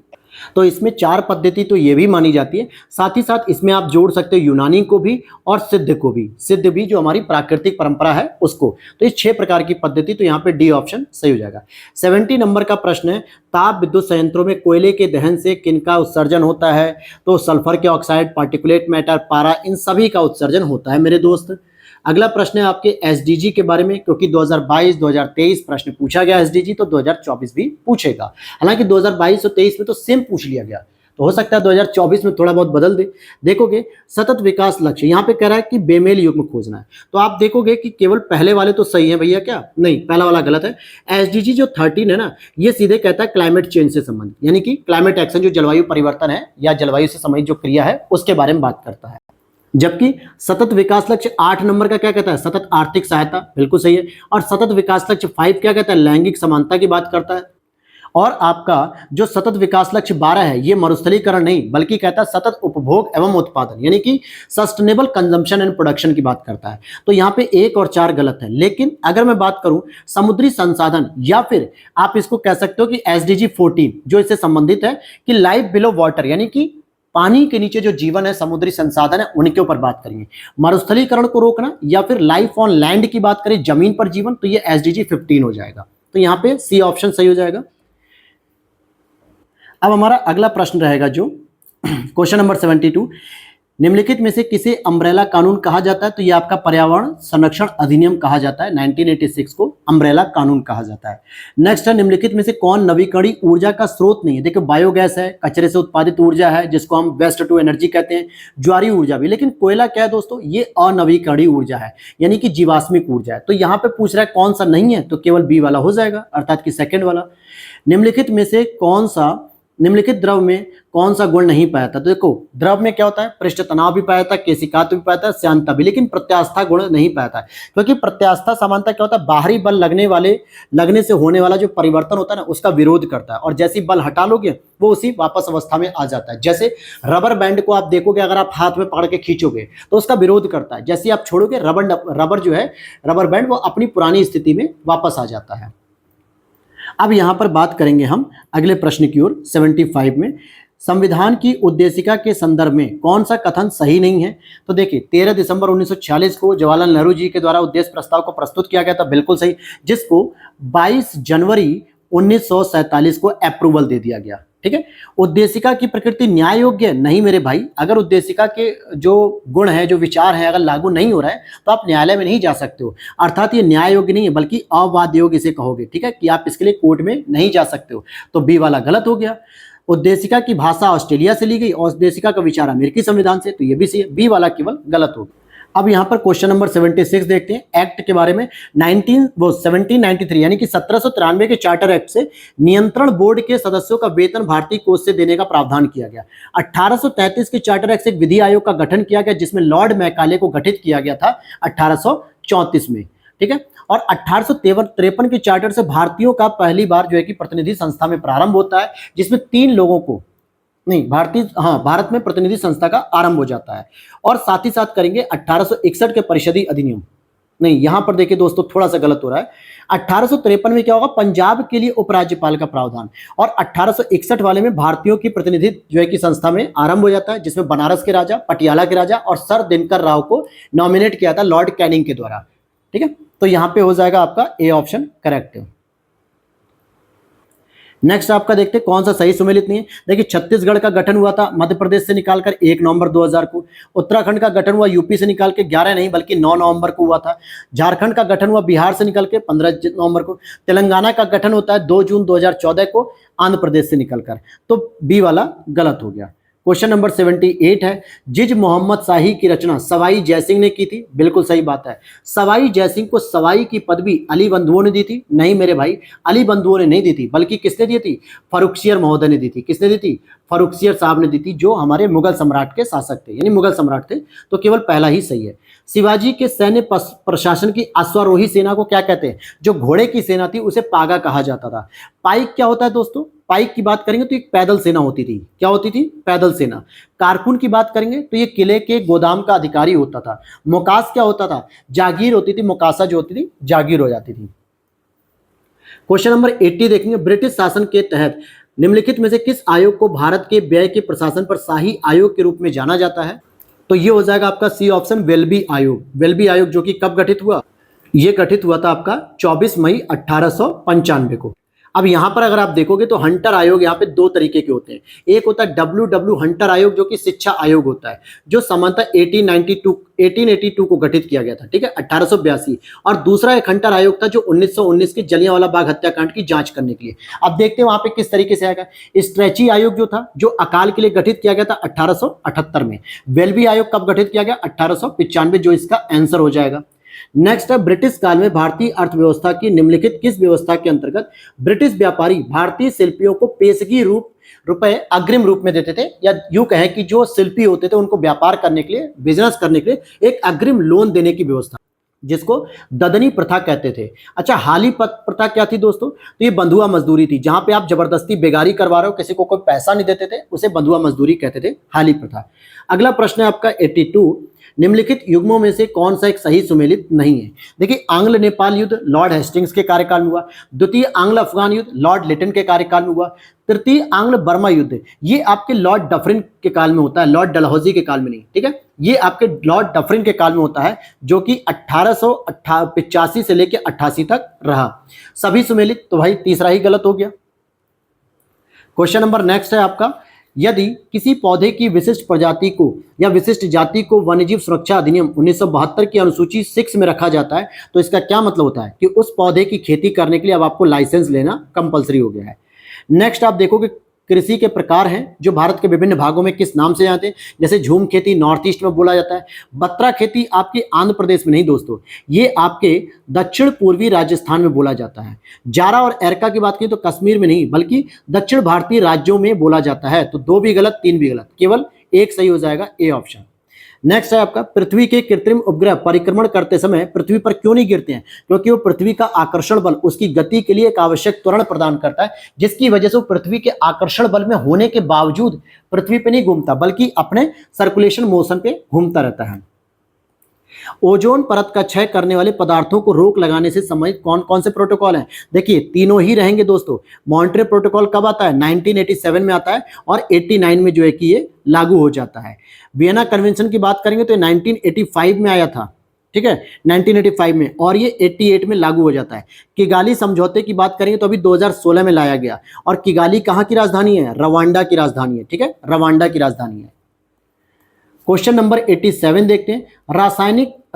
तो इसमें 4 पद्धति तो ये भी मानी जाती है। साथ ही साथ इसमें आप जोड़ सकते हो यूनानी को भी और सिद्ध को भी, सिद्ध भी जो हमारी प्राकृतिक परंपरा है उसको। तो ये 6 प्रकार की पद्धति, तो यहाँ पे डी ऑप्शन सही हो जाएगा। 70 नंबर का प्रश्न है, ताप विद्युत संयंत्रों में कोयले के दहन से किनका उत्सर्जन होता है? तो सल्फर के ऑक्साइड, पार्टिकुलेट मैटर, पारा, इन सभी का उत्सर्जन होता है मेरे दोस्त। अगला प्रश्न है आपके एसडीजी के बारे में, क्योंकि 2022 2023 प्रश्न पूछा गया एसडीजी, तो 2024 भी पूछेगा। हालांकि 2022 और 23 में तो सेम पूछ लिया गया, तो हो सकता है 2024 में थोड़ा बहुत बदल दे। देखोगे सतत विकास लक्ष्य यहाँ पे कह रहा है कि बेमेल युग्म खोजना है, तो आप देखोगे कि केवल पहले वाले तो सही है भैया, क्या नहीं, पहला वाला गलत है। एसडीजी जो 13 है ना, ये सीधे कहता है क्लाइमेट चेंज से संबंधित, यानी कि क्लाइमेट एक्शन, जो जलवायु परिवर्तन है या जलवायु से संबंधित जो क्रिया है उसके बारे में बात करता है। जबकि सतत विकास लक्ष्य 8 नंबर का क्या कहता है? सतत आर्थिक सहायता, बिल्कुल सही है। और सतत विकास लक्ष्य 5 क्या कहता है? लैंगिक समानता की बात करता है। और आपका जो सतत विकास लक्ष्य 12 है, ये मरुस्थलीकरण नहीं बल्कि कहता है सतत उपभोग एवं उत्पादन, यानी कि सस्टेनेबल कंजम्पशन एंड प्रोडक्शन की बात करता है। तो यहाँ पे 1 और 4 गलत है। लेकिन अगर मैं बात करूं समुद्री संसाधन, या फिर आप इसको कह सकते हो कि एसडीजी 14 जो इससे संबंधित है कि लाइफ बिलो वाटर, यानी कि पानी के नीचे जो जीवन है, समुद्री संसाधन है, उनके ऊपर बात करेंगे। मरुस्थलीकरण को रोकना या फिर लाइफ ऑन लैंड की बात करें, जमीन पर जीवन, तो ये एसडीजी 15 हो जाएगा। तो यहाँ पे सी ऑप्शन सही हो जाएगा। अब हमारा अगला प्रश्न रहेगा जो क्वेश्चन नंबर 72, निम्नलिखित में से किसे अम्ब्रेला कानून कहा जाता है? तो ये आपका पर्यावरण संरक्षण अधिनियम कहा जाता है। 1986 को अम्ब्रेला कानून कहा जाता है। नेक्स्ट है, निम्नलिखित में से कौन नवीकरणीय ऊर्जा का स्रोत नहीं है? देखिए, बायोगैस है, कचरे से उत्पादित ऊर्जा है जिसको हम वेस्ट टू एनर्जी कहते हैं, ज्वारीय ऊर्जा भी। लेकिन कोयला क्या है दोस्तों? ये अनवीकरणीय ऊर्जा है, यानी कि जीवाश्मिक ऊर्जा है। तो यहाँ पे पूछ रहा है कौन सा नहीं है, तो केवल बी वाला हो जाएगा, अर्थात कि सेकंड वाला। निम्नलिखित में से कौन सा, निम्नलिखित द्रव में कौन सा गुण नहीं पाया था? तो देखो, द्रव में क्या होता है? पृष्ठ तनाव भी पाया था, केशिकात्व भी पाया था, श्यानता भी, लेकिन प्रत्यास्था गुण नहीं पाया था। क्योंकि प्रत्यास्था सामान्यतः क्या होता है? बाहरी बल लगने से होने वाला जो परिवर्तन होता है ना, उसका विरोध करता है, और जैसे बल हटा लोगे वो उसी वापस अवस्था में आ जाता है। जैसे रबर बैंड को आप देखोगे, अगर आप हाथ में पकड़ के खींचोगे तो उसका विरोध करता है, जैसे आप छोड़ोगे रबर जो है, रबर बैंड, वो अपनी पुरानी स्थिति में वापस आ जाता है। अब यहां पर बात करेंगे हम अगले प्रश्न की ओर, 75 में, संविधान की उद्देशिका के संदर्भ में कौन सा कथन सही नहीं है? तो देखिए, 13 दिसंबर 1946 को जवाहरलाल नेहरू जी के द्वारा उद्देश्य प्रस्ताव को प्रस्तुत किया गया था, बिल्कुल सही, जिसको 22 जनवरी 1947 को अप्रूवल दे दिया गया। ठीक है। उद्देशिका की प्रकृति न्याय योग्य नहीं मेरे भाई। अगर उद्देशिका के जो गुण है, जो विचार है, अगर लागू नहीं हो रहा है तो आप न्यायालय में नहीं जा सकते हो, अर्थात ये न्याय योग्य नहीं है, बल्कि अवाद योग्य इसे कहोगे। ठीक है, कि आप इसके लिए कोर्ट में नहीं जा सकते हो। तो बी वाला गलत हो गया। उद्देशिका की भाषा ऑस्ट्रेलिया से ली गई और उद्देशिका का विचार अमेरिकी संविधान से, तो ये भी सही है, बी वाला केवल गलत हो गया। अब यहाँ पर क्वेश्चन नंबर 76 देखते हैं। एक्ट के बारे में 1793 यानी कि 1793 के चार्टर एक्ट से नियंत्रण बोर्ड के सदस्यों का वेतन भारतीय कोष से देने का प्रावधान किया गया। 1833 के चार्टर एक्ट से एक विधि आयोग का गठन किया गया, जिसमें लॉर्ड मैकाले को गठित किया गया था 1834 में। ठीक है। और 1853 के चार्टर से भारतीयों का पहली बार जो है कि प्रतिनिधि संस्था में प्रारंभ होता है, जिसमें 3 लोगों को नहीं भारत में प्रतिनिधि संस्था का आरंभ हो जाता है। और साथ ही साथ करेंगे 1861 के परिषदीय अधिनियम। नहीं, यहां पर देखिए दोस्तों, थोड़ा सा गलत हो रहा है। 1853 में क्या होगा? पंजाब के लिए उपराज्यपाल का प्रावधान। और 1861 वाले में भारतीयों की प्रतिनिधि जो है कि संस्था में आरंभ हो जाता है, जिसमें बनारस के राजा, पटियाला के राजा और सर दिनकर राव को नॉमिनेट किया था लॉर्ड कैनिंग के द्वारा। ठीक है, तो यहां पे हो जाएगा आपका ए ऑप्शन करेक्ट है। नेक्स्ट आपका देखते हैं कौन सा सही सुमेलित नहीं है। देखिए, छत्तीसगढ़ का गठन हुआ था मध्य प्रदेश से निकालकर 1 नवंबर 2000 को। उत्तराखंड का गठन हुआ यूपी से निकाल के 11 नहीं बल्कि 9 नवंबर को हुआ था। झारखंड का गठन हुआ बिहार से निकल के 15 नवंबर को। तेलंगाना का गठन होता है 2 जून 2014 को आंध्र प्रदेश से निकलकर। तो बी वाला गलत हो गया। क्वेश्चन नंबर 78 है, जिज मोहम्मद शाही की रचना सवाई जयसिंह ने की थी। बिल्कुल सही बात है। सवाई जयसिंह को सवाई की पदवी अली बंधुओं ने दी थी। नहीं मेरे भाई, अली बंधुओं ने नहीं दी थी, बल्कि किसने दी थी? फर्रुखसियर महोदय ने दी थी। किसने दी थी? फर्रुखसियर साहब ने दी थी, जो हमारे मुगल सम्राट के शासक थे, यानी मुगल सम्राट थे। तो केवल पहला ही सही है। शिवाजी के सैन्य प्रशासन की अश्वारोही सेना को क्या कहते हैं? जो घोड़े की सेना थी उसे पागा कहा जाता था। पाइक क्या होता है दोस्तों? पाइक की बात करेंगे तो एक पैदल सेना होती थी। क्या होती थी? पैदल सेना। कारकुन की बात करेंगे तो ये किले के गोदाम का अधिकारी होता था। मोकास क्या होता था? जागीर होती थी। मोकासा जो होती थी जागीर हो जाती थी। क्वेश्चन नंबर 80 देखेंगे। ब्रिटिश शासन के तहत निम्नलिखित में से किस आयोग को भारत के व्यय के प्रशासन पर शाही आयोग के रूप में जाना जाता है? तो ये हो जाएगा आपका सी ऑप्शन, वेल्बी आयोग। वेल्बी आयोग जो कि कब गठित हुआ? ये गठित हुआ था आपका 24 मई 1895 को। अब यहां पर अगर आप देखोगे तो हंटर आयोग यहाँ पे 2 तरीके के होते हैं। एक होता है डब्ल्यू हंटर आयोग, जो कि शिक्षा आयोग होता है, जो सामान्यतः 1882 को गठित किया गया था। ठीक है, 1882। और दूसरा एक हंटर आयोग था जो 1919 के जलियांवाला बाग हत्याकांड की जांच करने के लिए। अब देखते हैं वहां पे किस तरीके से आएगा। स्ट्रेची आयोग जो था, जो अकाल के लिए गठित किया गया था 1878 में। वेल्बी आयोग कब गठित किया गया? 1895, जो इसका आंसर हो जाएगा। नेक्स्ट है, ब्रिटिश काल में भारतीय अर्थव्यवस्था की निम्नलिखित किस व्यवस्था के अंतर्गत ब्रिटिश व्यापारी भारतीय शिल्पियों को पेशगी रुपए अग्रिम रूप में देते थे, या यूं कहें कि जो शिल्पी होते थे उनको व्यापार करने के लिए, बिजनेस करने के लिए एक अग्रिम लोन देने की व्यवस्था, जिसको ददनी प्रथा कहते थे। अच्छा, हाली प्रथा क्या थी दोस्तों? तो ये बंधुआ मजदूरी थी, जहां पे आप जबरदस्ती बेगारी करवा रहे हो, किसी को कोई पैसा नहीं देते थे, उसे बंधुआ मजदूरी कहते थे, हाली प्रथा। अगला प्रश्न है आपका 82, निम्नलिखित युग्मों में से कौन सा एक सही सुमेलित नहीं है? देखिए, आंग्ल नेपाल युद्ध लॉर्ड हेस्टिंग्स के कार्यकाल में हुआ। द्वितीय आंग्ल अफगान युद्ध लॉर्ड लिटन के कार्यकाल में हुआ। तृतीय आंग्ल बर्मा युद्ध ये आपके लॉर्ड डफरिन के काल में होता है, लॉर्ड डलहौजी के काल में नहीं। ठीक है, ये आपके लॉर्ड डफरिन के काल में होता है, जो कि 1885 से लेकर 88 तक रहा। सभी सुमेलित, तो भाई तीसरा ही गलत हो गया। क्वेश्चन नंबर नेक्स्ट है आपका यदि किसी पौधे की विशिष्ट प्रजाति को या विशिष्ट जाति को वन्यजीव सुरक्षा अधिनियम 1972 की अनुसूची 6 में रखा जाता है, तो इसका क्या मतलब होता है कि उस पौधे की खेती करने के लिए अब आपको लाइसेंस लेना कंपलसरी हो गया है। नेक्स्ट आप देखोगे कृषि के प्रकार हैं जो भारत के विभिन्न भागों में किस नाम से जाते हैं। जैसे झूम खेती नॉर्थ ईस्ट में बोला जाता है, बत्रा खेती आपके आंध्र प्रदेश में नहीं दोस्तों, ये आपके दक्षिण पूर्वी राजस्थान में बोला जाता है। जारा और एरका की बात करें तो कश्मीर में नहीं बल्कि दक्षिण भारतीय राज्यों में बोला जाता है। तो 2 भी गलत 3 भी गलत, केवल एक सही हो जाएगा ए ऑप्शन। नेक्स्ट है आपका पृथ्वी के कृत्रिम उपग्रह परिक्रमण करते समय पृथ्वी पर क्यों नहीं गिरते हैं? क्योंकि वो पृथ्वी का आकर्षण बल उसकी गति के लिए एक आवश्यक त्वरण प्रदान करता है, जिसकी वजह से वो पृथ्वी के आकर्षण बल में होने के बावजूद पृथ्वी पे नहीं घूमता बल्कि अपने सर्कुलेशन मोशन पे घूमता रहता है। ओजोन परत का क्षय करने वाले पदार्थों को रोक लगाने से संबंधित कौन कौन से प्रोटोकॉल हैं? देखिए तीनों ही रहेंगे दोस्तों। मॉन्ट्रियल प्रोटोकॉल कब आता है? 1987 में आता है और 89 में जो है कि ये लागू हो जाता है। वियना कन्वेंशन की बात करेंगे तो 1985 में आया था, ठीक है, 1985 में, और ये 88 में लागू हो जाता है। किगाली समझौते की बात करेंगे तो अभी 2016 में लाया गया। और किगाली कहाँ की राजधानी है? रवांडा की राजधानी है, ठीक है, रवांडा की राजधानी है। क्वेश्चन नंबर 87 देखते हैं।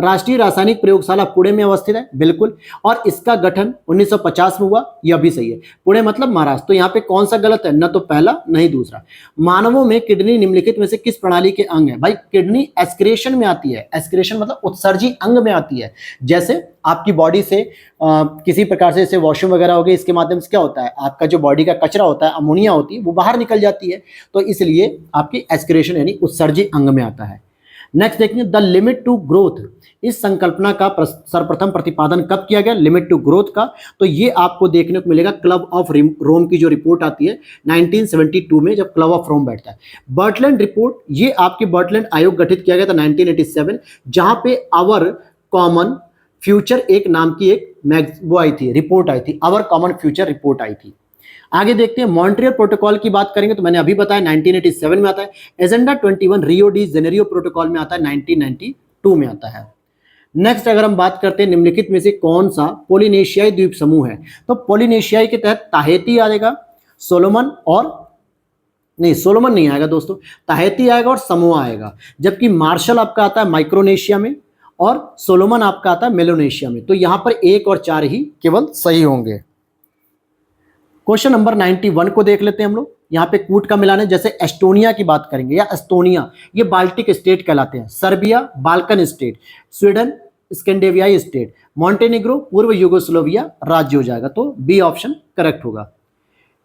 राष्ट्रीय रासायनिक प्रयोगशाला पुणे में अवस्थित है, बिल्कुल, और इसका गठन 1950 में हुआ, यह भी सही है। पुणे मतलब महाराष्ट्र। तो यहाँ पे कौन सा गलत है? न तो पहला न ही दूसरा। मानवों में किडनी निम्नलिखित में से किस प्रणाली के अंग है? भाई किडनी एस्क्रेशन में आती है। एस्क्रेशन मतलब उत्सर्जी अंग में आती है। जैसे आपकी बॉडी से किसी प्रकार से जैसे वॉशरूम वगैरह हो गए, इसके माध्यम से क्या होता है, आपका जो बॉडी का कचरा होता है, अमोनिया होती है, वो बाहर निकल जाती है। तो इसलिए आपकी एस्क्रेशन यानी उत्सर्जी अंग में आता है। नेक्स्ट देखेंगे द लिमिट टू ग्रोथ। इस संकल्पना का सर्वप्रथम प्रतिपादन कब किया गया? लिमिट टू ग्रोथ का। तो ये आपको देखने को मिलेगा क्लब ऑफ रोम की जो रिपोर्ट आती है 1972 में, जब क्लब ऑफ रोम बैठता है। बर्टलैंड रिपोर्ट, ये आपके बर्टलैंड आयोग गठित किया गया था 1987, जहां पे आवर कॉमन फ्यूचर एक नाम की एक वो आई थी, रिपोर्ट आई थी, आवर कॉमन फ्यूचर रिपोर्ट आई थी। आगे देखते हैं मॉन्ट्रियल प्रोटोकॉल की बात करेंगे तो मैंने अभी बताया 1987 में आता है। Agenda 21 Rio de Janeiro protocol में आता है, 1992 में आता है। नेक्स्ट अगर हम बात करते हैं निम्नलिखित में से कौन सा पोलिनेशियाई द्वीप समूह है, तो पोलिनेशियाई के तहत ताहेती आएगा, सोलोमन और नहीं, सोलोमन नहीं आएगा दोस्तों, ताहेती आएगा और समोआ आएगा। जबकि मार्शल आपका आता है माइक्रोनेशिया में और सोलोमन आपका आता है मेलोनेशिया में। तो यहां पर 1 और 4 ही केवल सही होंगे। क्वेश्चन नंबर 91 को देख लेते हैं हम लोग। यहाँ पे कूट का मिलान है। जैसे एस्टोनिया की बात करेंगे या एस्टोनिया, ये बाल्टिक स्टेट कहलाते हैं। सर्बिया बाल्कन स्टेट, स्वीडन स्कैंडिनेवियाई स्टेट, मॉन्टेनेग्रो पूर्व यूगोस्लोविया राज्य हो जाएगा। तो बी ऑप्शन करेक्ट होगा।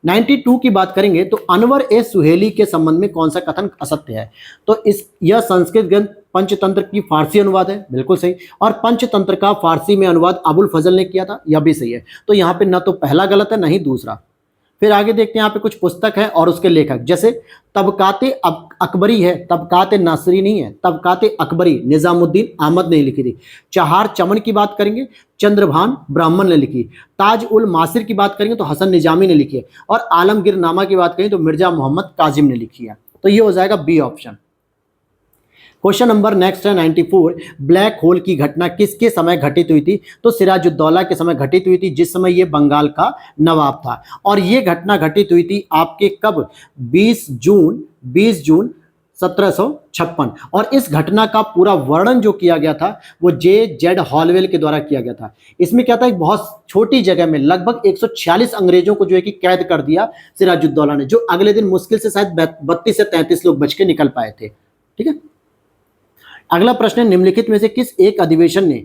92 की बात करेंगे तो अनवर ए सुहेली के संबंध में कौन सा कथन असत्य है? तो यह संस्कृत ग्रंथ पंचतंत्र की फारसी अनुवाद है, बिल्कुल सही, और पंचतंत्र का फारसी में अनुवाद अबुल फजल ने किया था, यह भी सही है। तो यहाँ पे न तो पहला गलत है न ही दूसरा। फिर आगे देखते हैं यहाँ पे कुछ पुस्तक है और उसके लेखक। जैसे तबकाते अकबरी है, तबकाते नासरी नहीं है, तबकाते अकबरी निजामुद्दीन अहमद ने लिखी थी। चहार चमन की बात करेंगे चंद्रभान ब्राह्मण ने लिखी। ताज उल मासिर की बात करेंगे तो हसन निजामी ने लिखी है। और आलमगीर नामा की बात करें तो मिर्जा मोहम्मद काजिम ने लिखी है। तो ये हो जाएगा B option. Question number next है 94। ब्लैक होल की घटना किसके समय घटित हुई थी? तो सिराजुद्दौला के समय घटित हुई थी, जिस समय ये बंगाल का नवाब था। और ये घटना घटित हुई थी आपके कब? 20 जून 1756। और इस घटना का पूरा वर्णन जो किया गया था वो J.Z. हॉलवेल के द्वारा किया गया था। इसमें क्या था, एक बहुत छोटी जगह में लगभग 146 अंग्रेजों को जो है कि कैद कर दिया सिराजुद्दौला ने, जो अगले दिन मुश्किल से शायद 32 से 33 लोग बच के निकल पाए थे। ठीक है, अगला प्रश्न है निम्नलिखित में से किस एक अधिवेशन ने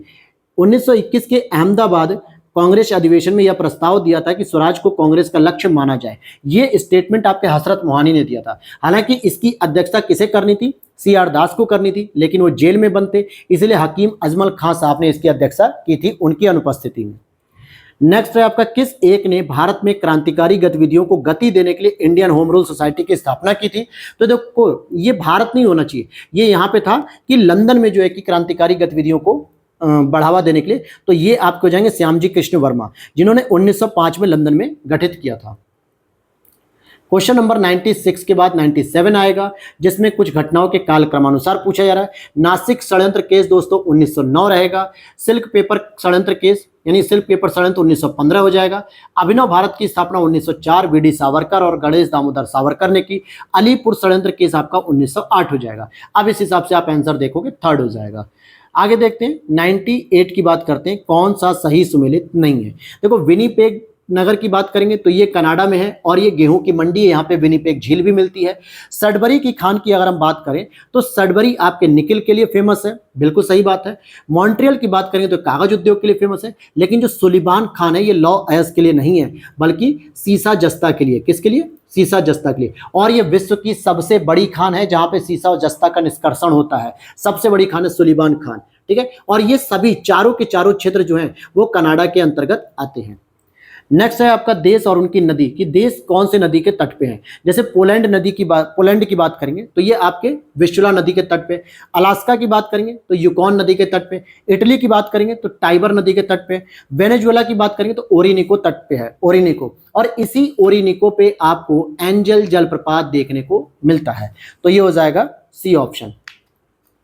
1921 के अहमदाबाद कांग्रेस अधिवेशन में यह प्रस्ताव दिया था कि स्वराज को कांग्रेस का लक्ष्य माना जाए? ये स्टेटमेंट आपके हसरत मोहानी ने दिया था। हालांकि इसकी अध्यक्षता किसे करनी थी? CR दास को करनी थी, लेकिन वो जेल में बंद थे, इसलिए हकीम अजमल खां साहब ने इसकी अध्यक्षता की थी उनकी अनुपस्थिति में। नेक्स्ट है आपका किस एक ने भारत में क्रांतिकारी गतिविधियों को गति देने के लिए इंडियन होम रूल सोसाइटी की स्थापना की थी? तो देखो ये भारत नहीं होना चाहिए, ये यहाँ पे था कि लंदन में जो है कि क्रांतिकारी गतिविधियों को बढ़ावा देने के लिए। तो ये आपको जाएंगे श्यामजी कृष्ण वर्मा, जिन्होंने 1905 में लंदन में गठित किया था। क्वेश्चन नंबर 96 के बाद 97 आएगा, जिसमें कुछ घटनाओं के कालक्रमानुसार पूछा जा रहा है। नासिक षड्यंत्र केस दोस्तों 1909 रहेगा। सिल्क पेपर षड्यंत्र केस यानी सिल्क पेपर षड्यंत्र 1915 हो जाएगा। अभिनव भारत की स्थापना 1904 वीडी सावरकर और गणेश दामोदर सावरकर ने की। अलीपुर षड्यंत्र केस आपका 1908 हो जाएगा। अब इस हिसाब से आप आंसर देखोगे थर्ड हो जाएगा। आगे देखते हैं 98 की बात करते हैं, कौन सा सही सुमेलित नहीं है। देखो विनीपेग नगर की बात करेंगे तो ये कनाडा में है और ये गेहूं की मंडी है, यहाँ पे विनीपेग झील भी मिलती है। सडबरी की खान की अगर हम बात करें तो सडबरी आपके निकल के लिए फेमस है, बिल्कुल सही बात है। मॉन्ट्रियल की बात करेंगे तो कागज उद्योग के लिए फेमस है, लेकिन जो सुलिबान खान है ये लॉ अयस के लिए नहीं है, बल्कि सीसा जस्ता के लिए। किसके लिए? सीसा जस्ता के लिए। और ये विश्व की सबसे बड़ी खान है जहां पे सीसा और जस्ता का निष्कर्षण होता है। सबसे बड़ी खान है सुलिबान खान, ठीक है। और ये सभी चारों के चारों क्षेत्र जो हैं वो कनाडा के अंतर्गत आते हैं। नेक्स्ट है आपका देश और उनकी नदी, कि देश कौन से नदी के तट पे है। जैसे पोलैंड की बात करेंगे तो ये आपके विस्टुला नदी के तट पे। अलास्का की बात करेंगे तो यूकॉन नदी के तट पे। इटली की बात करेंगे तो टाइबर नदी के तट पे। वेनेजुएला की बात करेंगे तो ओरिनिको तट पे है, ओरिनिको। और इसी ओरिनिको पे आपको एंजल जलप्रपात देखने को मिलता है। तो ये हो जाएगा सी ऑप्शन।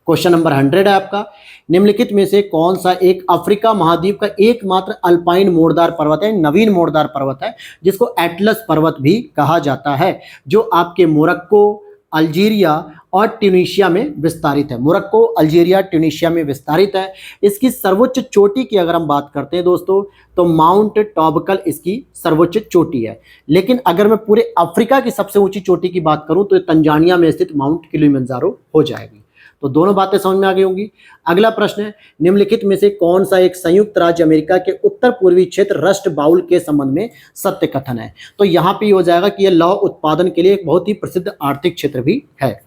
क्वेश्चन नंबर 100 है आपका, निम्नलिखित में से कौन सा एक अफ्रीका महाद्वीप का एकमात्र अल्पाइन मोड़दार पर्वत है, नवीन मोड़दार पर्वत है, जिसको एटलस पर्वत भी कहा जाता है, जो आपके मोरक्को, अल्जीरिया और ट्यूनीशिया में विस्तारित है। मोरक्को, अल्जीरिया, ट्यूनीशिया में विस्तारित है। इसकी सर्वोच्च चोटी की अगर हम बात करते हैं दोस्तों तो माउंट टॉबकल इसकी सर्वोच्च चोटी है। लेकिन अगर मैं पूरे अफ्रीका की सबसे ऊंची चोटी की बात करूं तो तंजानिया में स्थित माउंट किलिमंजारो हो जाएगी। तो दोनों बातें समझ में आ गई होंगी। अगला प्रश्न है, निम्नलिखित में से कौन सा एक संयुक्त राज्य अमेरिका के उत्तर पूर्वी क्षेत्र रस्ट बाउल के संबंध में सत्य कथन है। तो यहाँ पे हो जाएगा कि यह लौह उत्पादन के लिए एक बहुत ही प्रसिद्ध आर्थिक क्षेत्र भी है।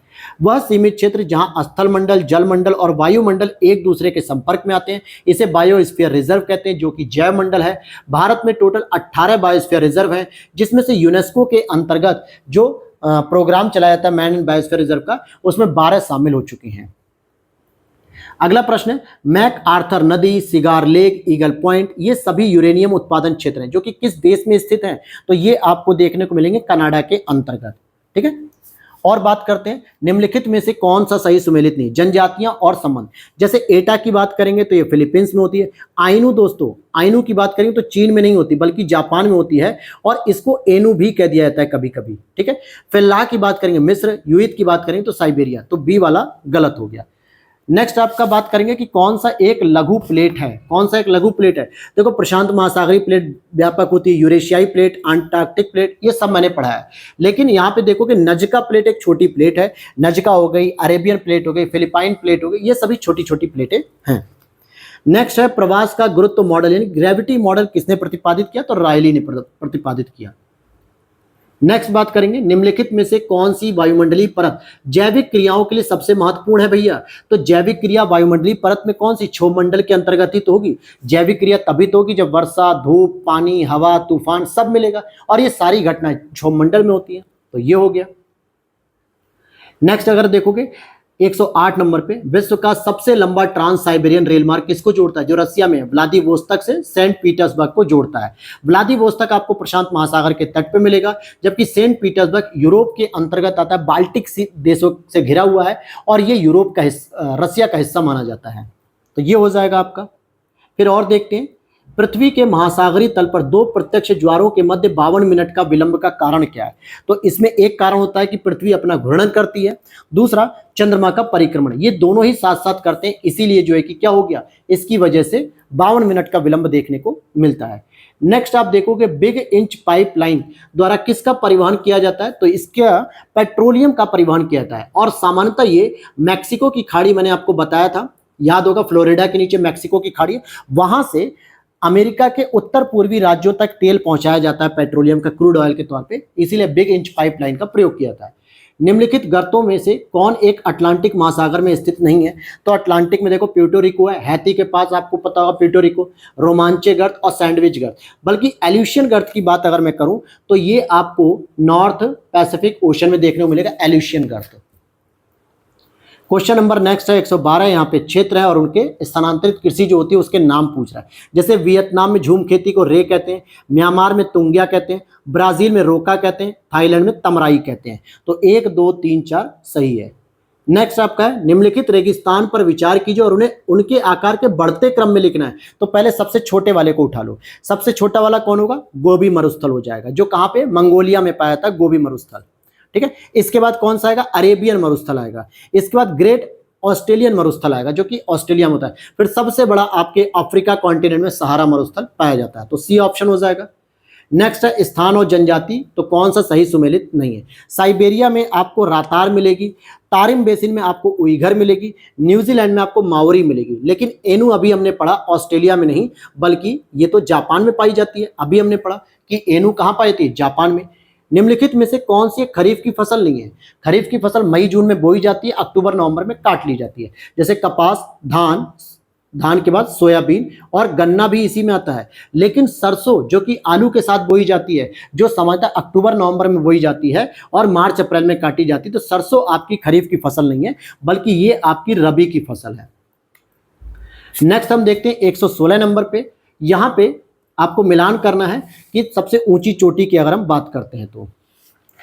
वह सीमित क्षेत्र जहां स्थल मंडल, जल मंडल और वायुमंडल एक दूसरे के संपर्क में आते हैं, इसे बायोस्फीयर रिजर्व कहते हैं, जो कि जैव मंडल है। भारत में टोटल 18 बायोस्फीयर रिजर्व हैं, जिसमें से यूनेस्को के अंतर्गत जो प्रोग्राम चलाया जाता है मैन इन बायोस्फीयर रिजर्व का, उसमें 12 शामिल हो चुकी हैं। अगला प्रश्न है, मैक आर्थर नदी, सिगार लेक, ईगल पॉइंट, ये सभी यूरेनियम उत्पादन क्षेत्र हैं, जो कि किस देश में स्थित हैं? तो ये आपको देखने को मिलेंगे कनाडा के अंतर्गत, ठीक है। और बात करते हैं, निम्नलिखित में से कौन सा सही सुमेलित नहीं। जनजातियां और संबंध, जैसे एटा की बात करेंगे तो ये फिलीपींस में होती है। आइनू दोस्तों, आइनू की बात करेंगे तो चीन में नहीं होती बल्कि जापान में होती है, और इसको एनू भी कह दिया जाता है कभी कभी, ठीक है। फिल्लाह की बात करेंगे मिस्र, यूइत की बात करेंगे तो साइबेरिया, तो बी वाला गलत हो गया। नेक्स्ट आपका बात करेंगे कि कौन सा एक लघु प्लेट है, कौन सा एक लघु प्लेट है। देखो प्रशांत महासागरीय प्लेट व्यापक होती है, यूरेशियाई प्लेट, अंटार्कटिक प्लेट, ये सब मैंने पढ़ा है। लेकिन यहाँ पे देखो कि नजका प्लेट एक छोटी प्लेट है, नजका हो गई, अरेबियन प्लेट हो गई, फिलिपाइन प्लेट हो गई, ये सभी छोटी छोटी प्लेटें हैं। नेक्स्ट है प्रवास का गुरुत्व मॉडल यानी ग्रेविटी मॉडल किसने प्रतिपादित किया? तो रायली ने प्रतिपादित किया। नेक्स्ट बात करेंगे, निम्नलिखित में से कौन सी वायुमंडलीय परत जैविक क्रियाओं के लिए सबसे महत्वपूर्ण है भैया? तो जैविक क्रिया वायुमंडलीय परत में कौन सी? क्षोभमंडल के अंतर्गत ही तो होगी। जैविक क्रिया तभी तो होगी जब वर्षा, धूप, पानी, हवा, तूफान सब मिलेगा, और ये सारी घटनाएं क्षोभमंडल में होती हैं। तो ये हो गया। नेक्स्ट अगर देखोगे 108 नंबर पे, विश्व का सबसे लंबा ट्रांस साइबेरियन रेल मार्ग किसको जोड़ता है? जो रसिया में है, व्लादिवोस्तोक से सेंट पीटर्सबर्ग को जोड़ता है। व्लादिवोस्तोक आपको प्रशांत महासागर के तट पे मिलेगा, जबकि सेंट पीटर्सबर्ग यूरोप के अंतर्गत आता है, बाल्टिक देशों से घिरा हुआ है, और ये यूरोप का रसिया का हिस्सा माना जाता है। तो ये हो जाएगा आपका। फिर और देखते हैं, पृथ्वी के महासागरीय तल पर दो प्रत्यक्ष ज्वारों के मध्य 52 मिनट का विलंब का कारण क्या है? तो इसमें एक कारण होता है कि पृथ्वी अपना घूर्णन करती है, दूसरा चंद्रमा का परिक्रमण। ये दोनों ही साथ साथ करते हैं, इसीलिए जो है कि क्या हो गया, इसकी वजह से 52 मिनट का विलंब देखने को मिलता है। नेक्स्ट आप देखोगे, बिग इंच पाइपलाइन द्वारा किसका परिवहन किया जाता है? तो इसका पेट्रोलियम का परिवहन किया जाता है, और सामान्यतः ये मैक्सिको की खाड़ी, मैंने आपको बताया था, याद होगा, फ्लोरिडा के नीचे मैक्सिको की खाड़ी, वहां से अमेरिका के उत्तर पूर्वी राज्यों तक तेल पहुंचाया जाता है पेट्रोलियम का, क्रूड ऑयल के तौर पे, इसीलिए बिग इंच पाइपलाइन का प्रयोग किया जाता है। निम्नलिखित गर्तों में से कौन एक अटलांटिक महासागर में स्थित नहीं है? तो अटलांटिक में देखो प्यूर्टो रिको है, हैती के पास आपको पता होगा प्यूर्टो रिको, रोमांचे गर्त और सैंडविच गर्त। बल्कि एल्यूशियन गर्त की बात अगर मैं करूं तो ये आपको नॉर्थ पैसिफिक ओशन में देखने को मिलेगा, एल्यूशियन गर्त। क्वेश्चन नंबर नेक्स्ट है 112, यहाँ पे क्षेत्र है और उनके स्थानांतरित कृषि जो होती है उसके नाम पूछ रहा है। जैसे वियतनाम में झूम खेती को रे कहते हैं, म्यांमार में तुंगिया कहते हैं, ब्राजील में रोका कहते हैं, थाईलैंड में तमराई कहते हैं। तो 1 2 3 4 सही है। नेक्स्ट आपका है निम्नलिखित रेगिस्तान पर विचार कीजिए और उन्हें उनके आकार के बढ़ते क्रम में लिखना है। तो पहले सबसे छोटे वाले को उठा लो। सबसे छोटा वाला कौन होगा? गोबी मरुस्थल हो जाएगा, जो कहाँ पे? मंगोलिया में पाया था गोबी मरुस्थल। ठीक है। इसके बाद कौन सा आएगा? अरेबियन मरुस्थल आएगा। इसके बाद ग्रेट ऑस्ट्रेलियन मरुस्थल आएगा, जो कि ऑस्ट्रेलिया में होता है। फिर सबसे बड़ा आपके अफ्रीका कॉन्टिनेंट में सहारा मरुस्थल पाया जाता है। तो सी ऑप्शन हो जाएगा। नेक्स्ट है स्थान और जनजाति, तो कौन सा सही सुमेलित नहीं है? साइबेरिया में आपको रातार मिलेगी, तारिम बेसिन में आपको उइघर मिलेगी, न्यूजीलैंड में आपको माओरी मिलेगी। लेकिन एनु अभी हमने पढ़ा ऑस्ट्रेलिया में नहीं, बल्कि ये तो जापान में पाई जाती है। अभी हमने पढ़ा कि एनु कहाँ पाई थी? जापान में। निम्नलिखित में से कौन सी खरीफ की फसल नहीं है? खरीफ की फसल मई जून में बोई जाती है, अक्टूबर नवंबर में काट ली जाती है। जैसे कपास, धान, धान के बाद सोयाबीन और गन्ना भी इसी में आता है। लेकिन सरसों जो कि आलू के साथ बोई जाती है, जो सामान्यतः अक्टूबर नवंबर में बोई जाती है और मार्च अप्रैल में काटी जाती है। तो सरसों आपकी खरीफ की फसल नहीं है, बल्कि ये आपकी रबी की फसल है। नेक्स्ट हम देखते हैं 116 नंबर पे। यहां पे आपको मिलान करना है कि सबसे ऊंची चोटी की अगर हम बात करते हैं तो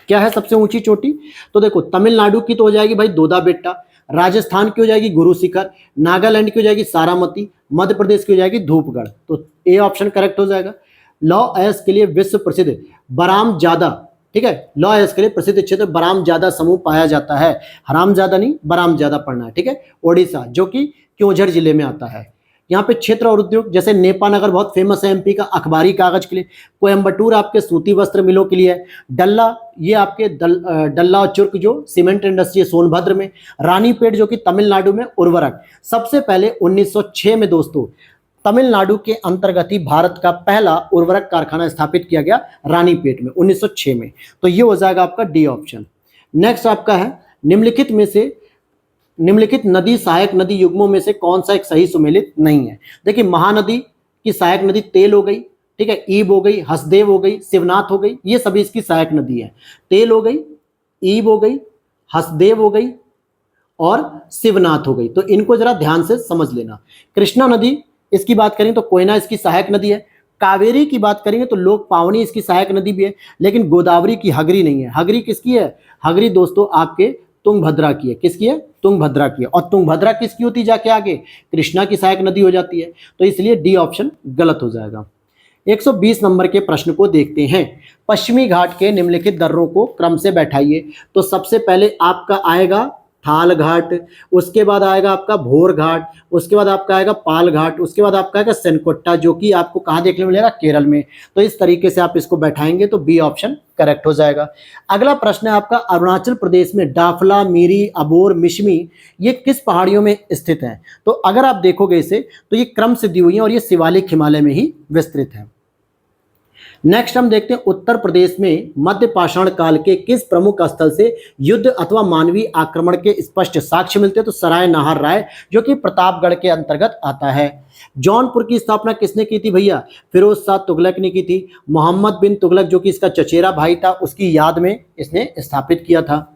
क्या है सबसे ऊंची चोटी? तो देखो, तमिलनाडु की तो हो जाएगी भाई दोदा बेट्टा, राजस्थान की हो जाएगी गुरु शिखर, नागालैंड की हो जाएगी सारामती, मध्य प्रदेश की हो जाएगी धूपगढ़। तो ए ऑप्शन करेक्ट हो जाएगा। लॉ एस के लिए विश्व प्रसिद्ध बराम जादा, ठीक है, लॉ एस के लिए प्रसिद्ध क्षेत्र बराम जादा समूह पाया जाता है। हराम ज्यादा नहीं, बराम ज्यादा पढ़ना है। ठीक है। ओडिशा, जो कि क्योंझर जिले में आता है। यहाँ पे क्षेत्र और उद्योग, जैसे नेपानगर बहुत फेमस है एमपी का अखबारी कागज के लिए, कोयम्बटूर आपके सूती वस्त्र मिलों के लिए है, डल्ला ये आपके डल्ला और चुर्क जो सीमेंट इंडस्ट्री है सोनभद्र में, रानीपेट जो कि तमिलनाडु में उर्वरक। सबसे पहले 1906 में दोस्तों तमिलनाडु के अंतर्गत ही भारत का पहला उर्वरक कारखाना स्थापित किया गया रानीपेट में 1906 में। तो ये हो जाएगा आपका डी ऑप्शन। नेक्स्ट आपका है निम्नलिखित नदी सहायक नदी युग्मों में से कौन सा एक सही सुमेलित नहीं है? देखिए, महानदी की सहायक नदी तेल हो गई, ठीक है, ईब हो गई, हसदेव हो गई, शिवनाथ हो गई, ये सभी इसकी सहायक नदी है। तेल हो गई, ईब हो गई, हसदेव हो गई और शिवनाथ हो गई। तो इनको जरा ध्यान से समझ लेना। कृष्णा नदी इसकी बात करें तो कोयना इसकी सहायक नदी है। कावेरी की बात करेंगे तो लोक पावनी इसकी सहायक नदी भी है। लेकिन गोदावरी की हगरी नहीं है। हगरी किसकी है? हगरी दोस्तों आपके तुंगभद्रा की है। किसकी है? तुंगभद्रा की है। और तुंगभद्रा किसकी होती जाके आगे? कृष्णा की सहायक नदी हो जाती है। तो इसलिए डी ऑप्शन गलत हो जाएगा। 120 नंबर के प्रश्न को देखते हैं। पश्चिमी घाट के निम्नलिखित दर्रों को क्रम से बैठाइए। तो सबसे पहले आपका आएगा थाल घाट, उसके बाद आएगा आपका भोर घाट, उसके बाद आपका आएगा पाल घाट, उसके बाद आपका आएगा सेनकोट्टा, जो कि आपको कहाँ देखने मिलेगा? केरल में। तो इस तरीके से आप इसको बैठाएंगे तो बी ऑप्शन करेक्ट हो जाएगा। अगला प्रश्न है आपका अरुणाचल प्रदेश में डाफला, मीरी, अबोर, मिशमी ये किस पहाड़ियों में स्थित है? तो अगर आप देखोगे इसे तो ये क्रम से दी हुई है और ये शिवालिक हिमालय में ही विस्तृत है। नेक्स्ट हम देखते हैं उत्तर प्रदेश में मध्य पाषाण काल के किस प्रमुख स्थल से युद्ध अथवा मानवीय आक्रमण के स्पष्ट साक्ष्य मिलते हैं? तो सराय नाहर राय, जो कि प्रतापगढ़ के अंतर्गत आता है। जौनपुर की स्थापना किसने की थी भैया? फिरोज शाह तुगलक ने की थी। मोहम्मद बिन तुगलक जो कि इसका चचेरा भाई था, उसकी याद में इसने स्थापित किया था।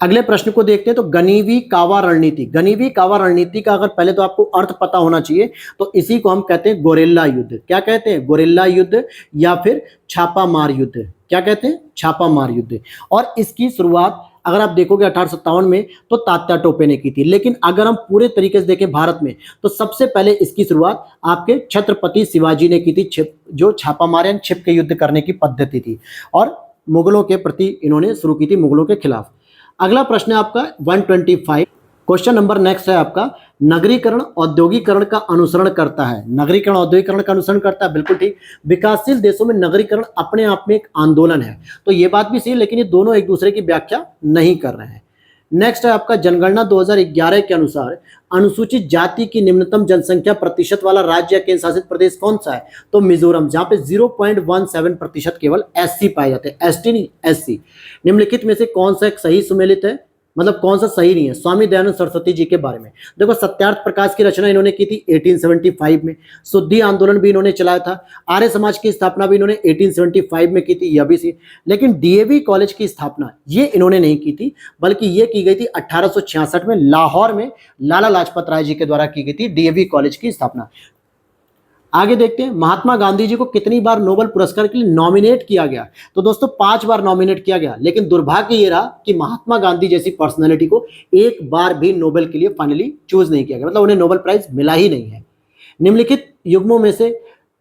अगले प्रश्न को देखते हैं। तो गनीवी कावा रणनीति, गनीवी कावा रणनीति का अगर पहले तो आपको अर्थ पता होना चाहिए, तो इसी को हम कहते हैं गोरिल्ला युद्ध। क्या कहते हैं? गोरिल्ला युद्ध या फिर छापा मार युद्ध। क्या कहते हैं? छापा मार युद्ध। और इसकी शुरुआत अगर आप देखोगे 1857 में तो तात्या टोपे ने की थी। लेकिन अगर हम पूरे तरीके से देखें भारत में, तो सबसे पहले इसकी शुरुआत आपके छत्रपति शिवाजी ने की थी। जो छापा मार यानी छिप के युद्ध करने की पद्धति थी और मुगलों के प्रति इन्होंने शुरू की थी, मुगलों के खिलाफ। अगला प्रश्न है आपका 125। क्वेश्चन नंबर नेक्स्ट है आपका नगरीकरण औद्योगिकरण का अनुसरण करता है। नगरीकरण औद्योगिकरण का अनुसरण करता है, बिल्कुल ठीक। विकासशील देशों में नगरीकरण अपने आप में एक आंदोलन है, तो ये बात भी सही है, लेकिन ये दोनों एक दूसरे की व्याख्या नहीं कर रहे हैं। नेक्स्ट है आपका जनगणना 2011 के अनुसार अनुसूचित जाति की निम्नतम जनसंख्या प्रतिशत वाला राज्य या केंद्र शासित प्रदेश कौन सा है? तो मिजोरम, जहां पे 0.17% केवल एससी पाए जाते हैं, एसटी नहीं एससी। निम्नलिखित में से कौन सा एक सही सुमेलित है? मतलब कौन सा सही नहीं है, स्वामी दयानंद सरस्वती जी के बारे में। देखो सत्यार्थ प्रकाश की रचना इन्होंने की थी 1875 में, शुद्धि आंदोलन भी इन्होंने चलाया था, आर्य समाज की स्थापना भी इन्होंने 1875 में की थी, यह भी सी। लेकिन डीएवी कॉलेज की स्थापना ये इन्होंने नहीं की थी, बल्कि ये की गई थी 1866 में लाहौर में लाला लाजपत राय जी के द्वारा की गई थी डीएवी कॉलेज की स्थापना। आगे देखते हैं महात्मा गांधी जी को कितनी बार नोबेल पुरस्कार के लिए नॉमिनेट किया गया। तो दोस्तों 5 बार नॉमिनेट किया गया, लेकिन दुर्भाग्य ये रहा कि महात्मा गांधी जैसी पर्सनैलिटी को एक बार भी नोबेल के लिए फाइनली चूज नहीं किया गया, मतलब उन्हें नोबेल प्राइज मिला ही नहीं है। निम्नलिखित युग्मों में से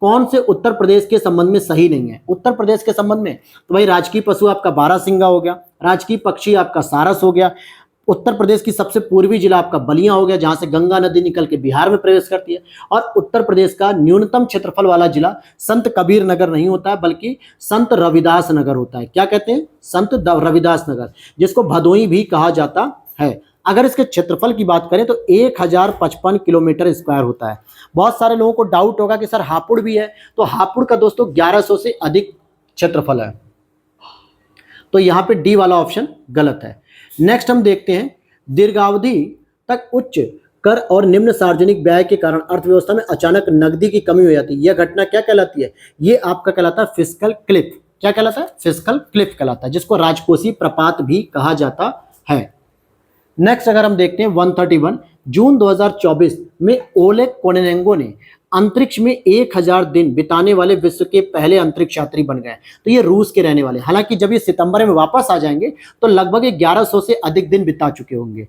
कौन से उत्तर प्रदेश के संबंध में सही नहीं है? उत्तर प्रदेश के संबंध में तो भाई राजकीय पशु आपका बारहसिंगा हो गया, राजकीय पक्षी आपका सारस हो गया, उत्तर प्रदेश की सबसे पूर्वी जिला आपका बलिया हो गया जहां से गंगा नदी निकल के बिहार में प्रवेश करती है, और उत्तर प्रदेश का न्यूनतम क्षेत्रफल वाला जिला संत कबीर नगर नहीं होता है बल्कि संत रविदास नगर होता है। क्या कहते हैं? संत रविदास नगर, जिसको भदोई भी कहा जाता है। अगर इसके क्षेत्रफल की बात करें तो 1055 किलोमीटर स्क्वायर होता है। बहुत सारे लोगों को डाउट होगा कि सर हापुड़ भी है, तो हापुड़ का दोस्तों 1100 से अधिक क्षेत्रफल है, तो यहाँ पे डी वाला ऑप्शन गलत है। नेक्स्ट हम देखते हैं दीर्घावधि तक उच्च कर और निम्न सार्वजनिक व्यय के कारण अर्थव्यवस्था में अचानक नकदी की कमी हो जाती है, यह घटना क्या कहलाती है? ये आपका कहलाता है फिस्कल क्लिफ। क्या कहलाता है? फिस्कल क्लिफ कहलाता है, जिसको राजकोषीय प्रपात भी कहा जाता है। नेक्स्ट अगर हम देखते हैं 131, जून 2024 में ओलेग कोनेनेंगो ने अंतरिक्ष में 1000 दिन बिताने वाले विश्व के पहले अंतरिक्ष यात्री बन गए। तो ये रूस के रहने वाले, हालांकि जब ये सितंबर में वापस आ जाएंगे तो लगभग 1100 से अधिक दिन बिता चुके होंगे।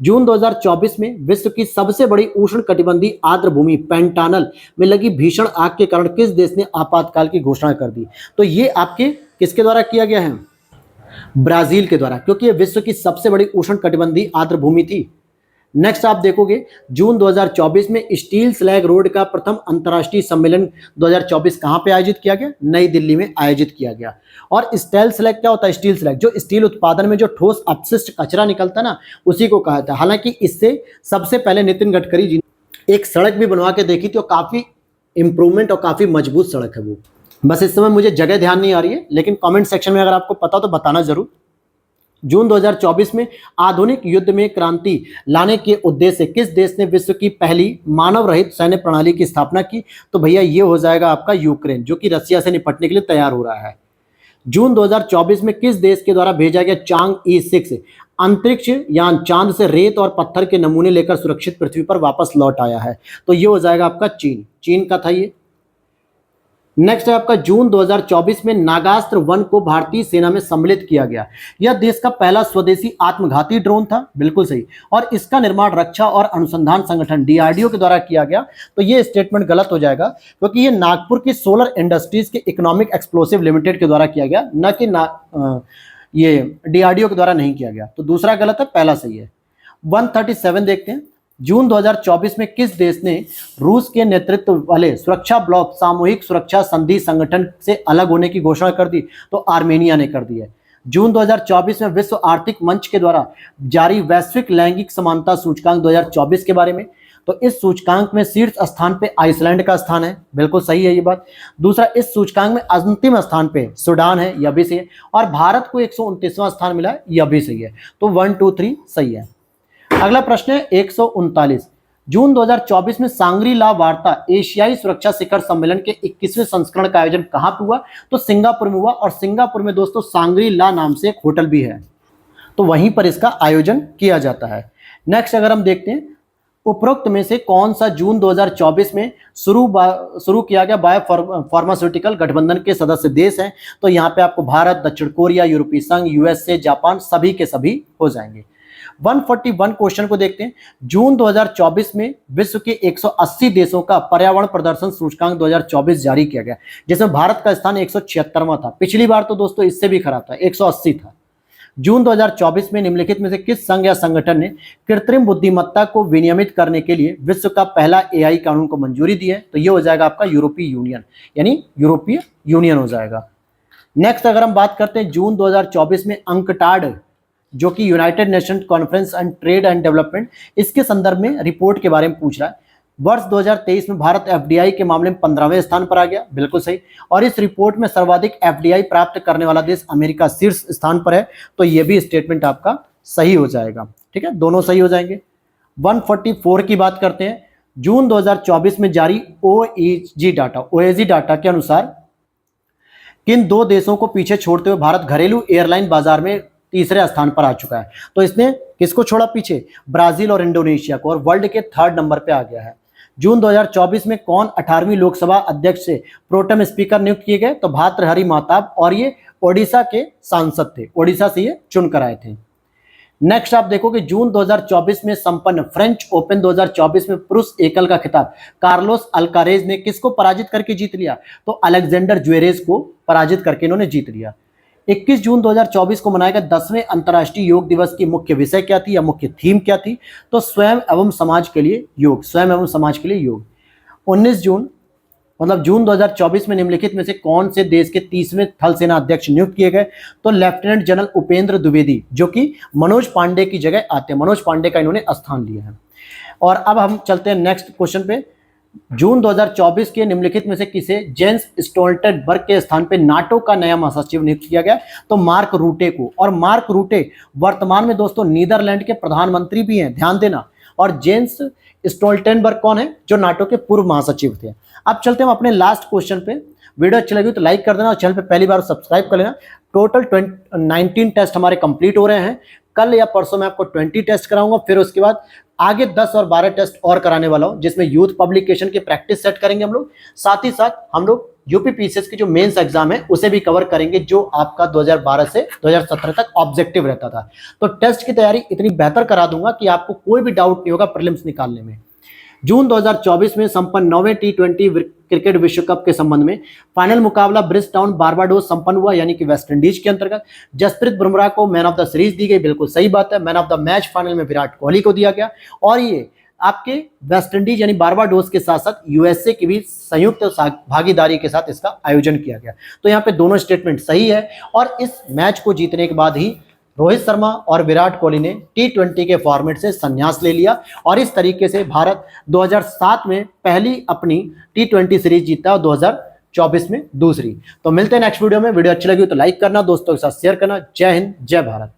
जून 2024 में विश्व की सबसे बड़ी उष्णकटिबंधीय आर्द्र भूमि पेंटानल में लगी भीषण आग के कारण किस देश ने आपातकाल की घोषणा कर दी? तो ये आपके किसके द्वारा किया गया है? ब्राजील के द्वारा, क्योंकि ये विश्व की सबसे बड़ी उष्णकटिबंधीय आर्द्र भूमि थी। नेक्स्ट आप देखोगे जून 2024 में स्टील स्लैग रोड का प्रथम अंतर्राष्ट्रीय सम्मेलन 2024 कहां पे आयोजित किया गया? नई दिल्ली में आयोजित किया गया। और स्टील स्लैग क्या होता है? स्टील स्लैग जो स्टील उत्पादन में जो ठोस अपशिष्ट कचरा निकलता है ना, उसी को कहा जाता है। हालांकि इससे सबसे पहले नितिन गडकरी जी ने एक सड़क भी बनवा के देखी थी और काफी इंप्रूवमेंट और काफी मजबूत सड़क है वो। बस इस समय मुझे जगह ध्यान नहीं आ रही है, लेकिन कमेंट सेक्शन में अगर आपको पता तो बताना जरूर। जून 2024 में आधुनिक युद्ध में क्रांति लाने के उद्देश्य से किस देश ने विश्व की पहली मानव रहित सैन्य प्रणाली की स्थापना की? तो भैया ये हो जाएगा आपका यूक्रेन, जो कि रसिया से निपटने के लिए तैयार हो रहा है। जून 2024 में किस देश के द्वारा भेजा गया चांग ई-6 अंतरिक्ष यान चांद से रेत और पत्थर के नमूने लेकर सुरक्षित पृथ्वी पर वापस लौट आया है? तो ये हो जाएगा आपका चीन। चीन का था ये। नेक्स्ट है आपका जून 2024 में नागास्त्र 1 को भारतीय सेना में सम्मिलित किया गया। यह देश का पहला स्वदेशी आत्मघाती ड्रोन था, बिल्कुल सही, और इसका निर्माण रक्षा और अनुसंधान संगठन डीआरडीओ के द्वारा किया गया। तो ये स्टेटमेंट गलत हो जाएगा, क्योंकि ये नागपुर की सोलर इंडस्ट्रीज के इकोनॉमिक एक्सप्लोसिव लिमिटेड के द्वारा किया गया, न कि ये डीआरडीओ के द्वारा नहीं किया गया। तो दूसरा गलत है, पहला सही है। 137 देखते हैं, जून 2024 में किस देश ने रूस के नेतृत्व वाले सुरक्षा ब्लॉक सामूहिक सुरक्षा संधि संगठन से अलग होने की घोषणा कर दी? तो आर्मेनिया ने कर दी है। जून 2024 में विश्व आर्थिक मंच के द्वारा जारी वैश्विक लैंगिक समानता सूचकांक 2024 के बारे में, तो इस सूचकांक में शीर्ष स्थान पे आइसलैंड का स्थान है, बिल्कुल सही है ये बात। दूसरा, इस सूचकांक में अंतिम स्थान पे सूडान है, यह भी सही है। और भारत को 129वां स्थान मिला है, यह भी सही है। तो 1, 2, 3 सही है। अगला प्रश्न है 139, जून 2024 में सांग्री ला वार्ता एशियाई सुरक्षा शिखर सम्मेलन के 21वें संस्करण का आयोजन कहां पे हुआ? तो सिंगापुर में हुआ, और सिंगापुर में दोस्तों सांग्री ला नाम से एक होटल भी है, तो वहीं पर इसका आयोजन किया जाता है। नेक्स्ट अगर हम देखते हैं, उपरोक्त में से कौन सा जून 2024 में शुरू किया गया बायो फार्मास्यूटिकल गठबंधन के सदस्य देश हैं? तो यहाँ पे आपको भारत, दक्षिण कोरिया, यूरोपीय संघ, यूएसए, जापान सभी के सभी हो जाएंगे। 141 क्वेश्चन को देखते हैं, जून 2024 में विश्व के 180 देशों का पर्यावरण प्रदर्शन सूचकांक 2024 जारी किया गया, जिसमें भारत का स्थान 176वां था। पिछली बार तो दोस्तों इससे भी खराब था, 180 था। जून 2024 में निम्नलिखित में से किस संघ या संगठन ने कृत्रिम बुद्धिमत्ता को विनियमित करने के लिए विश्व का पहला एआई कानून को मंजूरी दी है? तो ये हो जाएगा आपका यूरोपीय यूनियन, यानी यूरोपीय यूनियन हो जाएगा। नेक्स्ट अगर हम बात करते हैं जून 2024 में अंकटाड, जो कि United nation conference and trade and development, इसके संदर्भ में रिपोर्ट के बारे में पूछ रहा है। वर्ष 2023 में भारत एफडीआई के मामले में 15वें स्थान पर आ गया, बिल्कुल सही। और इस रिपोर्ट में सर्वाधिक एफडीआई प्राप्त करने वाला देश अमेरिका शीर्ष स्थान पर है, तो यह भी स्टेटमेंट आपका सही हो जाएगा। ठीक है, दोनों सही हो जाएंगे। 144 की बात करते हैं। जून 2024 में जारी ओएजी डाटा के अनुसार किन दो देशों को पीछे छोड़ते हुए भारत घरेलू एयरलाइन बाजार में तीसरे स्थान पर आ चुका है? तो इसने किसको छोड़ा पीछे? ब्राजील और इंडोनेशिया को, और वर्ल्ड के 3rd नंबर पे आ गया है। जून 2024 में कौन 18वीं लोकसभा अध्यक्ष से प्रोटेम स्पीकर नियुक्त किए गए? तो भातृहरि महताब, और ये ओडिशा के सांसद थे, ओडिशा से ये चुनकर आए थे। नेक्स्ट आप देखो कि जून 2024 में संपन्न फ्रेंच ओपन 2024 में पुरुष एकल का खिताब कार्लोस अल्कारेज ने किसको पराजित करके जीत लिया? तो अलेक्जेंडर ज्वेरेज को पराजित करके इन्होंने जीत लिया। 21 जून 2024 को मनाए गए 10वें अंतर्राष्ट्रीय योग दिवस की मुख्य विषय क्या थी या मुख्य थीम क्या थी? तो स्वयं एवं समाज के लिए योग, स्वयं एवं समाज के लिए योग। 19 जून मतलब जून 2024 में निम्नलिखित में से कौन से देश के 30वें थल सेना अध्यक्ष नियुक्त किए गए? तो लेफ्टिनेंट जनरल उपेंद्र द्विवेदी, जो कि मनोज पांडे की जगह आते हैं, मनोज पांडे का इन्होंने स्थान लिया है। और अब हम चलते हैं नेक्स्ट क्वेश्चन पे। जून 2024 के निम्नलिखित में से किसे जेंस स्टोल्टेनबर्ग के स्थान पे नाटो का नया महासचिव नियुक्त किया गया? तो मार्क रूटे को। और मार्क रूटे वर्तमान में दोस्तों नीदरलैंड के प्रधानमंत्री भी हैं, ध्यान देना। और जेंस स्टोल्टेनबर्ग कौन है? जो नाटो के पूर्व महासचिव थे। अब चलते हैं हम अपने लास्ट क्वेश्चन पे। वीडियो अच्छी लगी तो लाइक कर देना और चैनल पे पहली बार सब्सक्राइब कर लेना। टोटल 19 टेस्ट हमारे कंप्लीट हो रहे हैं। कल या परसों मैं आपको 20 टेस्ट कराऊंगा, फिर उसके बाद आगे 10 और 12 टेस्ट और कराने वाला हूं, जिसमें यूथ पब्लिकेशन की प्रैक्टिस सेट करेंगे हम लोग। साथ ही साथ हम लोग यूपीपीसीएस की जो मेंस एग्जाम है उसे भी कवर करेंगे, जो आपका 2012 से 2017 तक ऑब्जेक्टिव रहता था। तो टेस्ट की तैयारी इतनी बेहतर करा दूंगा कि आपको कोई भी डाउट नहीं होगा प्रीलिम्स निकालने में। जून 2024 में संपन्न 9वें T20 क्रिकेट विश्व कप के संबंध में फाइनल मुकाबला ब्रिज टाउन बारबाडोस संपन्न हुआ, यानी कि वेस्ट इंडीज के अंतर्गत। जसप्रीत बुमराह को मैन ऑफ द सीरीज दी गई, बिल्कुल सही बात है। Man of the match final में विराट कोहली को दिया गया। और ये आपके वेस्ट इंडीज यानी बारबाडोस के साथ साथ यूएसए की भी संयुक्त भागीदारी के साथ इसका आयोजन किया गया। तो यहाँ पे दोनों स्टेटमेंट सही है। और इस मैच को जीतने के बाद ही रोहित शर्मा और विराट कोहली ने T20 के फॉर्मेट से संन्यास ले लिया, और इस तरीके से भारत 2007 में पहली अपनी T20 सीरीज जीता और 2024 में दूसरी। तो मिलते हैं नेक्स्ट वीडियो में। वीडियो अच्छी लगी तो लाइक करना, दोस्तों के साथ शेयर करना। जय हिंद, जय भारत।